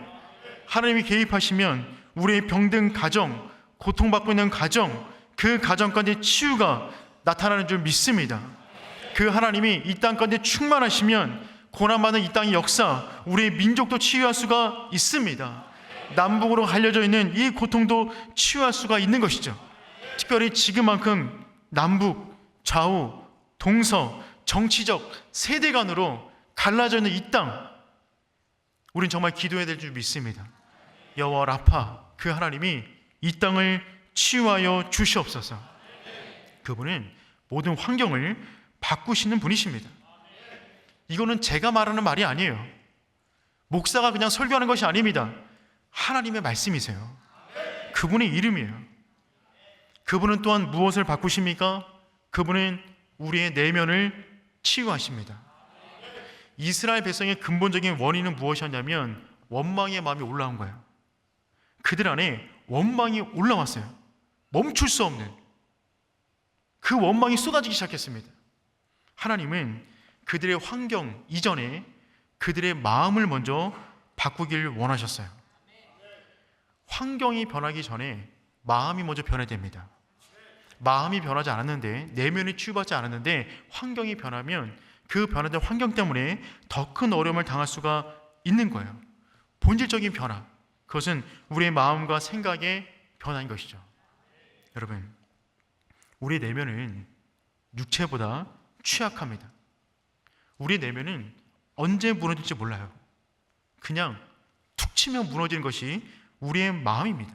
하나님이 개입하시면 우리의 병든 가정, 고통받고 있는 가정, 그 가정 가운데 치유가 나타나는 줄 믿습니다. 그 하나님이 이 땅 가운데 충만하시면 고난받는 이 땅의 역사, 우리의 민족도 치유할 수가 있습니다. 남북으로 갈려져 있는 이 고통도 치유할 수가 있는 것이죠. 특별히 지금만큼 남북, 좌우, 동서, 정치적, 세대 간으로 갈라져 있는 이 땅, 우린 정말 기도해야 될 줄 믿습니다. 여호와 라파, 그 하나님이 이 땅을 치유하여 주시옵소서. 그분은 모든 환경을 바꾸시는 분이십니다. 이거는 제가 말하는 말이 아니에요. 목사가 그냥 설교하는 것이 아닙니다. 하나님의 말씀이세요. 그분의 이름이에요. 그분은 또한 무엇을 바꾸십니까? 그분은 우리의 내면을 치유하십니다. 이스라엘 백성의 근본적인 원인은 무엇이었냐면 원망의 마음이 올라온 거예요. 그들 안에 원망이 올라왔어요. 멈출 수 없는 그 원망이 쏟아지기 시작했습니다. 하나님은 그들의 환경 이전에 그들의 마음을 먼저 바꾸길 원하셨어요. 환경이 변하기 전에 마음이 먼저 변해야 됩니다. 마음이 변하지 않았는데, 내면이 치유받지 않았는데 환경이 변하면 그 변화된 환경 때문에 더 큰 어려움을 당할 수가 있는 거예요. 본질적인 변화, 그것은 우리의 마음과 생각의 변화인 것이죠. 여러분, 우리 내면은 육체보다 취약합니다. 우리 내면은 언제 무너질지 몰라요. 그냥 툭 치면 무너지는 것이 우리의 마음입니다.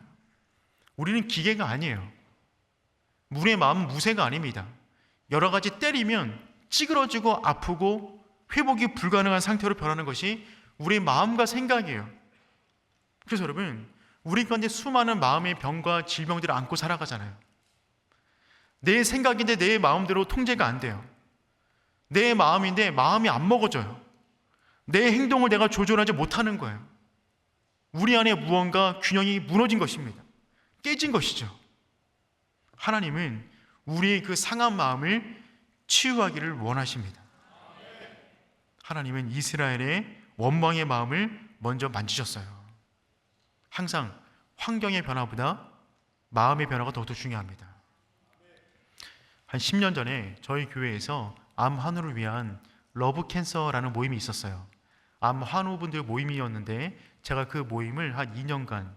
우리는 기계가 아니에요. 우리의 마음은 무쇠가 아닙니다. 여러 가지 때리면 찌그러지고 아프고 회복이 불가능한 상태로 변하는 것이 우리의 마음과 생각이에요. 그래서 여러분, 우리 가운데 수많은 마음의 병과 질병들을 안고 살아가잖아요. 내 생각인데 내 마음대로 통제가 안 돼요. 내 마음인데 마음이 안 먹어져요. 내 행동을 내가 조절하지 못하는 거예요. 우리 안에 무언가 균형이 무너진 것입니다. 깨진 것이죠. 하나님은 우리의 그 상한 마음을 치유하기를 원하십니다. 하나님은 이스라엘의 원망의 마음을 먼저 만지셨어요. 항상 환경의 변화보다 마음의 변화가 더욱더 중요합니다. 한 10년 전에 저희 교회에서 암 환우를 위한 러브 캔서라는 모임이 있었어요. 암 환우분들 모임이었는데 제가 그 모임을 한 2년간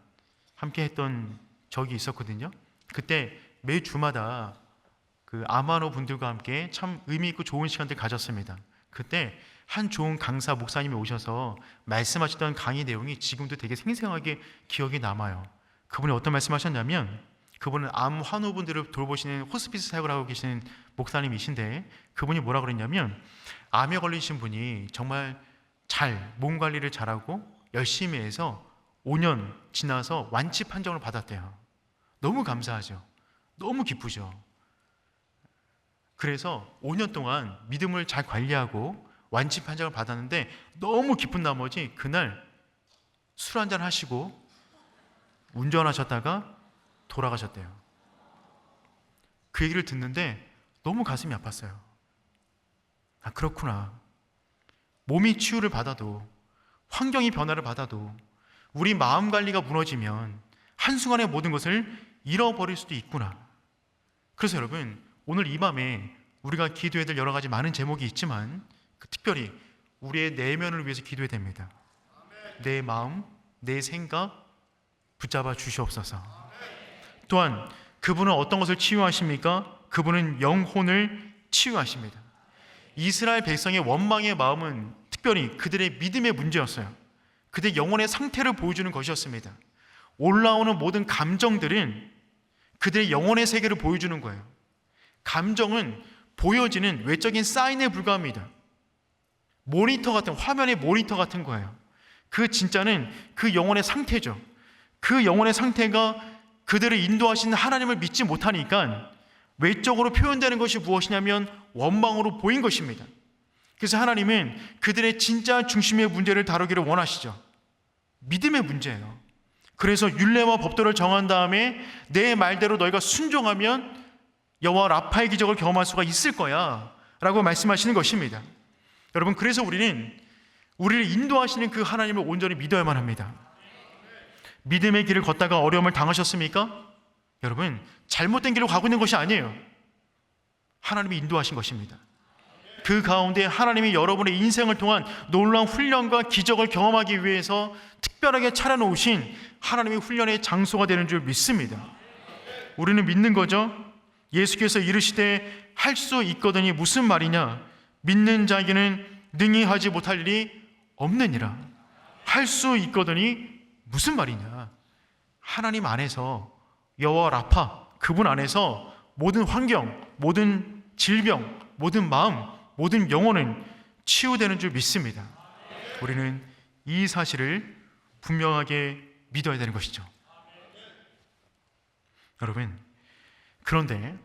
함께 했던 적이 있었거든요. 그때 매 주마다 그 암 환우 분들과 함께 참 의미 있고 좋은 시간들 가졌습니다. 그때 한 좋은 강사 목사님이 오셔서 말씀하시던 강의 내용이 지금도 되게 생생하게 기억에 남아요. 그분이 어떤 말씀하셨냐면, 그분은 암 환우분들을 돌보시는 호스피스 사역을 하고 계시는 목사님이신데, 그분이 뭐라 그랬냐면, 암에 걸리신 분이 정말 잘 몸 관리를 잘하고 열심히 해서 5년 지나서 완치 판정을 받았대요. 너무 감사하죠. 너무 기쁘죠. 그래서 5년 동안 믿음을 잘 관리하고 완치 판정을 받았는데 너무 기쁜 나머지 그날 술 한잔 하시고 운전하셨다가 돌아가셨대요. 그 얘기를 듣는데 너무 가슴이 아팠어요. 아, 그렇구나. 몸이 치유를 받아도, 환경이 변화를 받아도 우리 마음 관리가 무너지면 한순간에 모든 것을 잃어버릴 수도 있구나. 그래서 여러분, 오늘 이 밤에 우리가 기도해야 될 여러 가지 많은 제목이 있지만 특별히 우리의 내면을 위해서 기도해야 됩니다. 내 마음, 내 생각 붙잡아 주시옵소서. 또한 그분은 어떤 것을 치유하십니까? 그분은 영혼을 치유하십니다. 이스라엘 백성의 원망의 마음은 특별히 그들의 믿음의 문제였어요. 그들의 영혼의 상태를 보여주는 것이었습니다. 올라오는 모든 감정들은 그들의 영혼의 세계를 보여주는 거예요. 감정은 보여지는 외적인 사인에 불과합니다. 모니터 같은, 화면의 모니터 같은 거예요. 그 진짜는 그 영혼의 상태죠. 그 영혼의 상태가 그들을 인도하시는 하나님을 믿지 못하니까 외적으로 표현되는 것이 무엇이냐면 원망으로 보인 것입니다. 그래서 하나님은 그들의 진짜 중심의 문제를 다루기를 원하시죠. 믿음의 문제예요. 그래서 율례와 법도를 정한 다음에 내 말대로 너희가 순종하면 여호와 라파의 기적을 경험할 수가 있을 거야 라고 말씀하시는 것입니다. 여러분, 그래서 우리는 우리를 인도하시는 그 하나님을 온전히 믿어야만 합니다. 믿음의 길을 걷다가 어려움을 당하셨습니까? 여러분, 잘못된 길로 가고 있는 것이 아니에요. 하나님이 인도하신 것입니다. 그 가운데 하나님이 여러분의 인생을 통한 놀라운 훈련과 기적을 경험하기 위해서 특별하게 차려놓으신 하나님의 훈련의 장소가 되는 줄 믿습니다. 우리는 믿는 거죠. 예수께서 이르시되 할 수 있거든이 무슨 말이냐? 믿는 자에게는 능히 하지 못할 일이 없느니라. 할 수 있거든이 무슨 말이냐? 하나님 안에서 여호와 라파, 그분 안에서 모든 환경, 모든 질병, 모든 마음, 모든 영혼은 치유되는 줄 믿습니다. 우리는 이 사실을 분명하게 믿어야 되는 것이죠. 여러분, 그런데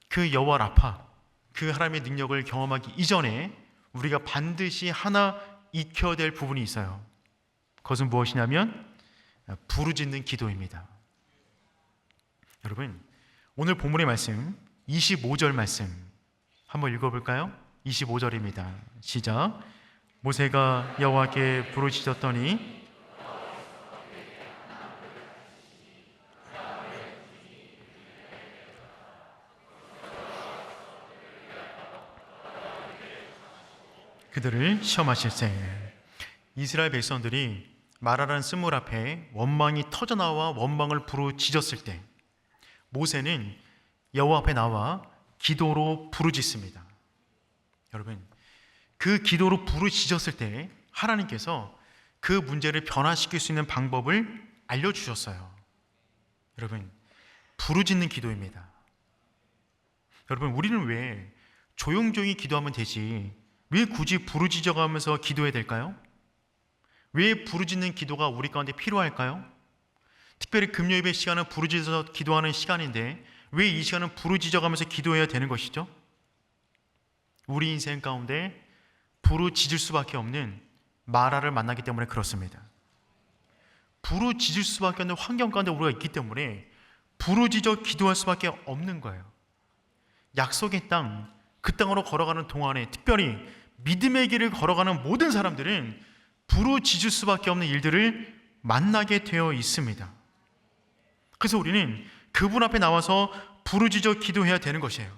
그 여호와 라파, 그 하나님의 능력을 경험하기 이전에 우리가 반드시 하나 익혀야 될 부분이 있어요. 그것은 무엇이냐면 부르짖는 기도입니다. 여러분, 오늘 본문의 말씀 25절 말씀 한번 읽어볼까요? 25절입니다. 시작. 모세가 여호와께 부르짖었더니 그들을 시험하실세. 이스라엘 백성들이 마라라는 쓴물 앞에 원망이 터져나와 원망을 부르짖었을 때 모세는 여호와 앞에 나와 기도로 부르짖습니다. 여러분, 그 기도로 부르짖었을 때 하나님께서 그 문제를 변화시킬 수 있는 방법을 알려주셨어요. 여러분, 부르짖는 기도입니다. 여러분, 우리는 왜 조용조용히 기도하면 되지 왜 굳이 부르짖어가면서 기도해야 될까요? 왜 부르짖는 기도가 우리 가운데 필요할까요? 특별히 금요일의 시간은 부르짖어서 기도하는 시간인데 왜 이 시간은 부르짖어가면서 기도해야 되는 것이죠? 우리 인생 가운데 부르짖을 수밖에 없는 마라를 만나기 때문에 그렇습니다. 부르짖을 수밖에 없는 환경 가운데 우리가 있기 때문에 부르짖어 기도할 수밖에 없는 거예요. 약속의 땅, 그 땅으로 걸어가는 동안에 특별히 믿음의 길을 걸어가는 모든 사람들은 부르짖을 수밖에 없는 일들을 만나게 되어 있습니다. 그래서 우리는 그분 앞에 나와서 부르짖어 기도해야 되는 것이에요.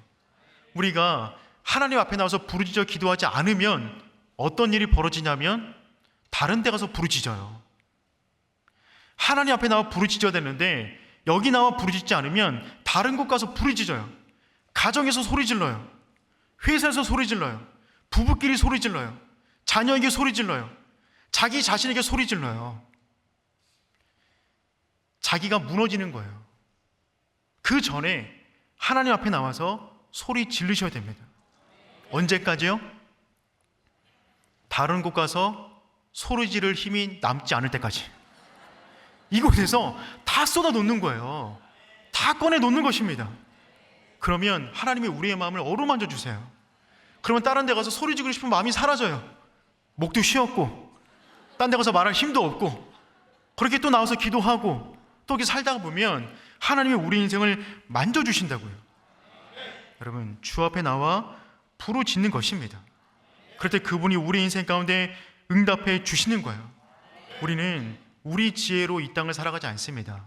우리가 하나님 앞에 나와서 부르짖어 기도하지 않으면 어떤 일이 벌어지냐면 다른 데 가서 부르짖어요. 하나님 앞에 나와 부르짖어야 되는데 여기 나와 부르짖지 않으면 다른 곳 가서 부르짖어요. 가정에서 소리 질러요. 회사에서 소리 질러요. 부부끼리 소리 질러요. 자녀에게 소리 질러요. 자기 자신에게 소리 질러요. 자기가 무너지는 거예요. 그 전에 하나님 앞에 나와서 소리 지르셔야 됩니다. 언제까지요? 다른 곳 가서 소리 지를 힘이 남지 않을 때까지. 이곳에서 다 쏟아 놓는 거예요. 다 꺼내 놓는 것입니다. 그러면 하나님이 우리의 마음을 어루만져 주세요. 그러면 다른 데 가서 소리 지르고 싶은 마음이 사라져요. 목도 쉬었고, 딴 데 가서 말할 힘도 없고, 그렇게 또 나와서 기도하고 또 이렇게 살다가 보면 하나님이 우리 인생을 만져주신다고요. 여러분, 주 앞에 나와 부르짖는 것입니다. 그럴 때 그분이 우리 인생 가운데 응답해 주시는 거예요. 우리는 우리 지혜로 이 땅을 살아가지 않습니다.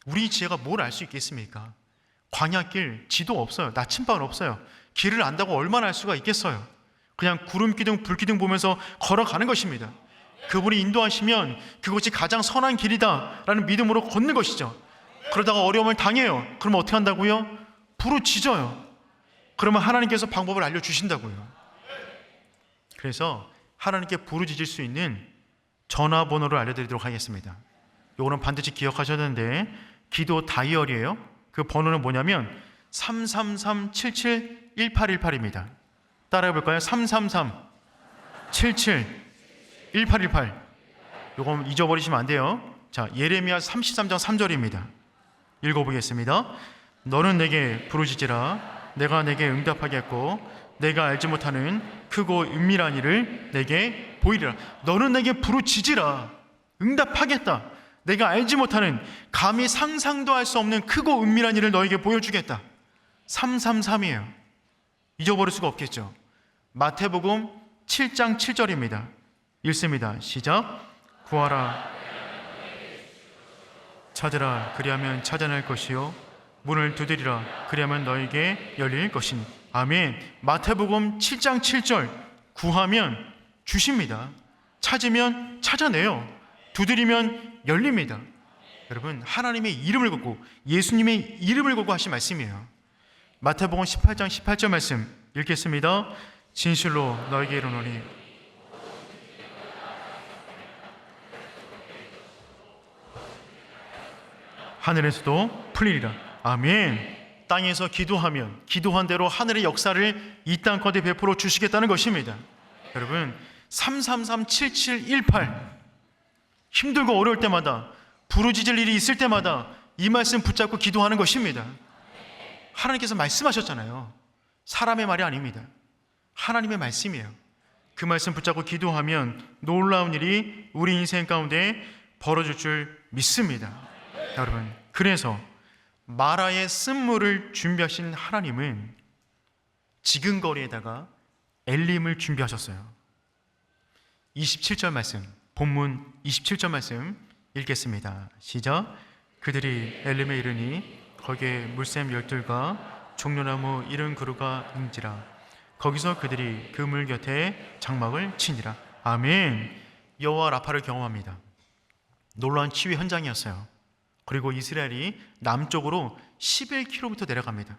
우리 지혜가 뭘 알 수 있겠습니까? 광야길 지도 없어요. 나침반은 없어요. 길을 안다고 얼마나 알 수가 있겠어요? 그냥 구름기둥 불기둥 보면서 걸어가는 것입니다. 그분이 인도하시면 그것이 가장 선한 길이다 라는 믿음으로 걷는 것이죠. 그러다가 어려움을 당해요. 그러면 어떻게 한다고요? 부르짖어요. 그러면 하나님께서 방법을 알려주신다고요. 그래서 하나님께 부르짖을 수 있는 전화번호를 알려드리도록 하겠습니다. 이거는 반드시 기억하셔야 되는데, 기도 다이어리예요. 그 번호는 뭐냐면 333-77-1818입니다. 따라해 볼까요? 333-77-1818. 요거 잊어버리시면 안 돼요. 자, 예레미야 33장 3절입니다. 읽어보겠습니다. 너는 내게 부르짖으라. 내가 내게 응답하겠고 내가 알지 못하는 크고 은밀한 일을 내게 보이리라. 너는 내게 부르짖으라. 응답하겠다. 내가 알지 못하는, 감히 상상도 할 수 없는 크고 은밀한 일을 너에게 보여주겠다. 333이에요. 잊어버릴 수가 없겠죠. 마태복음 7장 7절입니다. 읽습니다. 시작. 구하라. 찾으라. 그리하면 찾아낼 것이요. 문을 두드리라. 그리하면 너에게 열릴 것이니. 아멘. 마태복음 7장 7절. 구하면 주십니다. 찾으면 찾아내요. 두드리면 열립니다. 여러분, 하나님의 이름을 걸고 예수님의 이름을 걸고 하신 말씀이에요. 마태복음 18장 18절 말씀 읽겠습니다. 진실로 너에게 이르노니 하늘에서도 풀리리라. 아멘. 땅에서 기도하면 기도한 대로 하늘의 역사를 이 땅까지 베풀어 주시겠다는 것입니다. 여러분, 333-7718 힘들고 어려울 때마다, 부르짖을 일이 있을 때마다 이 말씀 붙잡고 기도하는 것입니다. 하나님께서 말씀하셨잖아요. 사람의 말이 아닙니다. 하나님의 말씀이에요. 그 말씀 붙잡고 기도하면 놀라운 일이 우리 인생 가운데 벌어질 줄 믿습니다. 여러분, 그래서 마라의 쓴물을 준비하신 하나님은 지근거리에다가 엘림을 준비하셨어요. 27절 말씀, 본문 27절 말씀 읽겠습니다. 시작. 그들이 엘림에 이르니 거기에 물샘 12과 종려나무 70그루가 있는지라. 거기서 그들이 그 물 곁에 장막을 치니라. 아멘. 여호와 라파를 경험합니다. 놀라운 치유 현장이었어요. 그리고 이스라엘이 남쪽으로 11km 내려갑니다.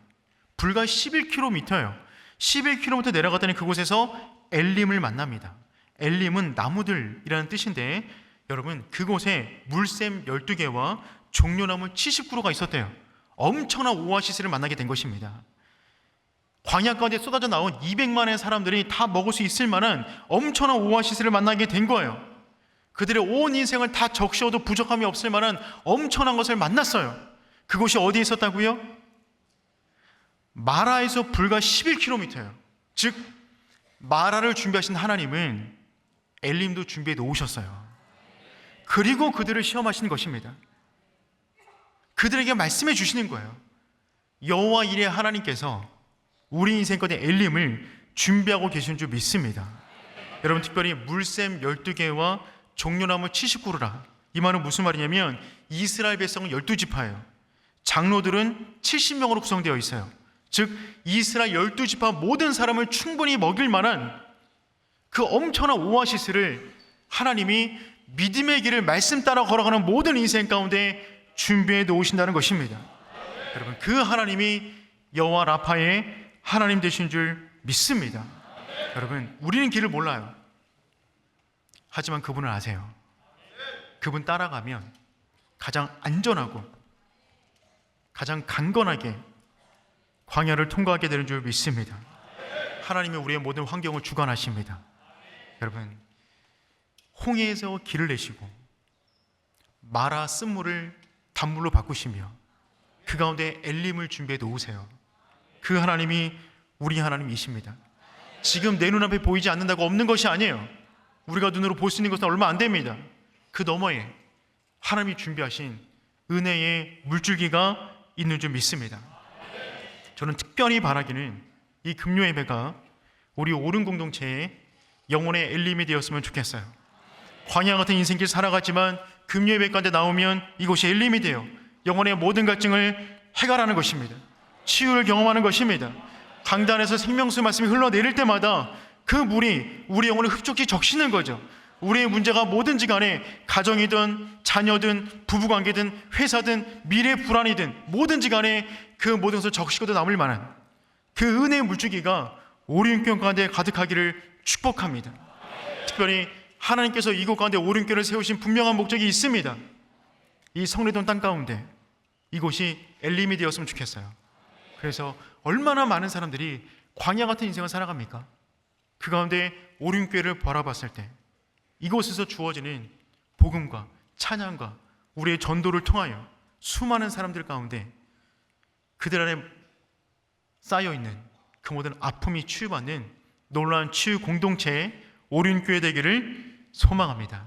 불과 11km예요. 11km 내려갔더니 그곳에서 엘림을 만납니다. 엘림은 나무들이라는 뜻인데, 여러분, 그곳에 물샘 12개와 종려나무 70그루가 있었대요. 엄청난 오아시스를 만나게 된 것입니다. 광야 가운데 쏟아져 나온 200만의 사람들이 다 먹을 수 있을 만한 엄청난 오아시스를 만나게 된 거예요. 그들의 온 인생을 다 적셔도 부족함이 없을 만한 엄청난 것을 만났어요. 그곳이 어디에 있었다고요? 마라에서 불과 11km예요. 즉, 마라를 준비하신 하나님은 엘림도 준비해 놓으셨어요. 그리고 그들을 시험하신 것입니다. 그들에게 말씀해 주시는 거예요. 여호와 이레 하나님께서 우리 인생 가운데 엘림을 준비하고 계신 줄 믿습니다. 여러분, 특별히 물샘 12개와 종려나무 70그루라. 이 말은 무슨 말이냐면 이스라엘 백성은 12지파예요. 장로들은 70명으로 구성되어 있어요. 즉, 이스라엘 12지파 모든 사람을 충분히 먹일 만한 그 엄청난 오아시스를 하나님이 믿음의 길을 말씀 따라 걸어가는 모든 인생 가운데 준비해 놓으신다는 것입니다. 여러분, 그 하나님이 여호와 라파의 하나님 되신 줄 믿습니다. 여러분, 우리는 길을 몰라요. 하지만 그분을 아세요. 그분 따라가면 가장 안전하고 가장 강건하게 광야를 통과하게 되는 줄 믿습니다. 하나님이 우리의 모든 환경을 주관하십니다. 여러분, 홍해에서 길을 내시고 마라 쓴물을 단물로 바꾸시며 그 가운데 엘림을 준비해 놓으세요. 그 하나님이 우리 하나님이십니다. 지금 내 눈앞에 보이지 않는다고 없는 것이 아니에요. 우리가 눈으로 볼 수 있는 것은 얼마 안 됩니다. 그 너머에 하나님이 준비하신 은혜의 물줄기가 있는 줄 믿습니다. 저는 특별히 바라기는 이 금요 예배가 우리 오른 공동체의 영혼의 엘림이 되었으면 좋겠어요. 광야 같은 인생길 살아갔지만 금요 예배 가운데 나오면 이곳이 엘림이 되어 영혼의 모든 갈증을 해결하는 것입니다. 치유를 경험하는 것입니다. 강단에서 생명수 말씀이 흘러내릴 때마다 그 물이 우리 영혼을 흡족히 적시는 거죠. 우리의 문제가 뭐든지 간에 가정이든 자녀든 부부관계든 회사든 미래 불안이든 뭐든지 간에 그 모든 것을 적시고도 남을 만한 그 은혜의 물줄기가 오륜교회 가운데 가득하기를 축복합니다. 특별히 하나님께서 이곳 가운데 오륜교회를 세우신 분명한 목적이 있습니다. 이 성례동 땅 가운데 이곳이 엘림이 되었으면 좋겠어요. 그래서 얼마나 많은 사람들이 광야 같은 인생을 살아갑니까? 그 가운데 오륜교회를 바라봤을 때 이곳에서 주어지는 복음과 찬양과 우리의 전도를 통하여 수많은 사람들 가운데 그들 안에 쌓여있는 그 모든 아픔이 치유받는 놀라운 치유 공동체의 오륜교회 되기를 소망합니다.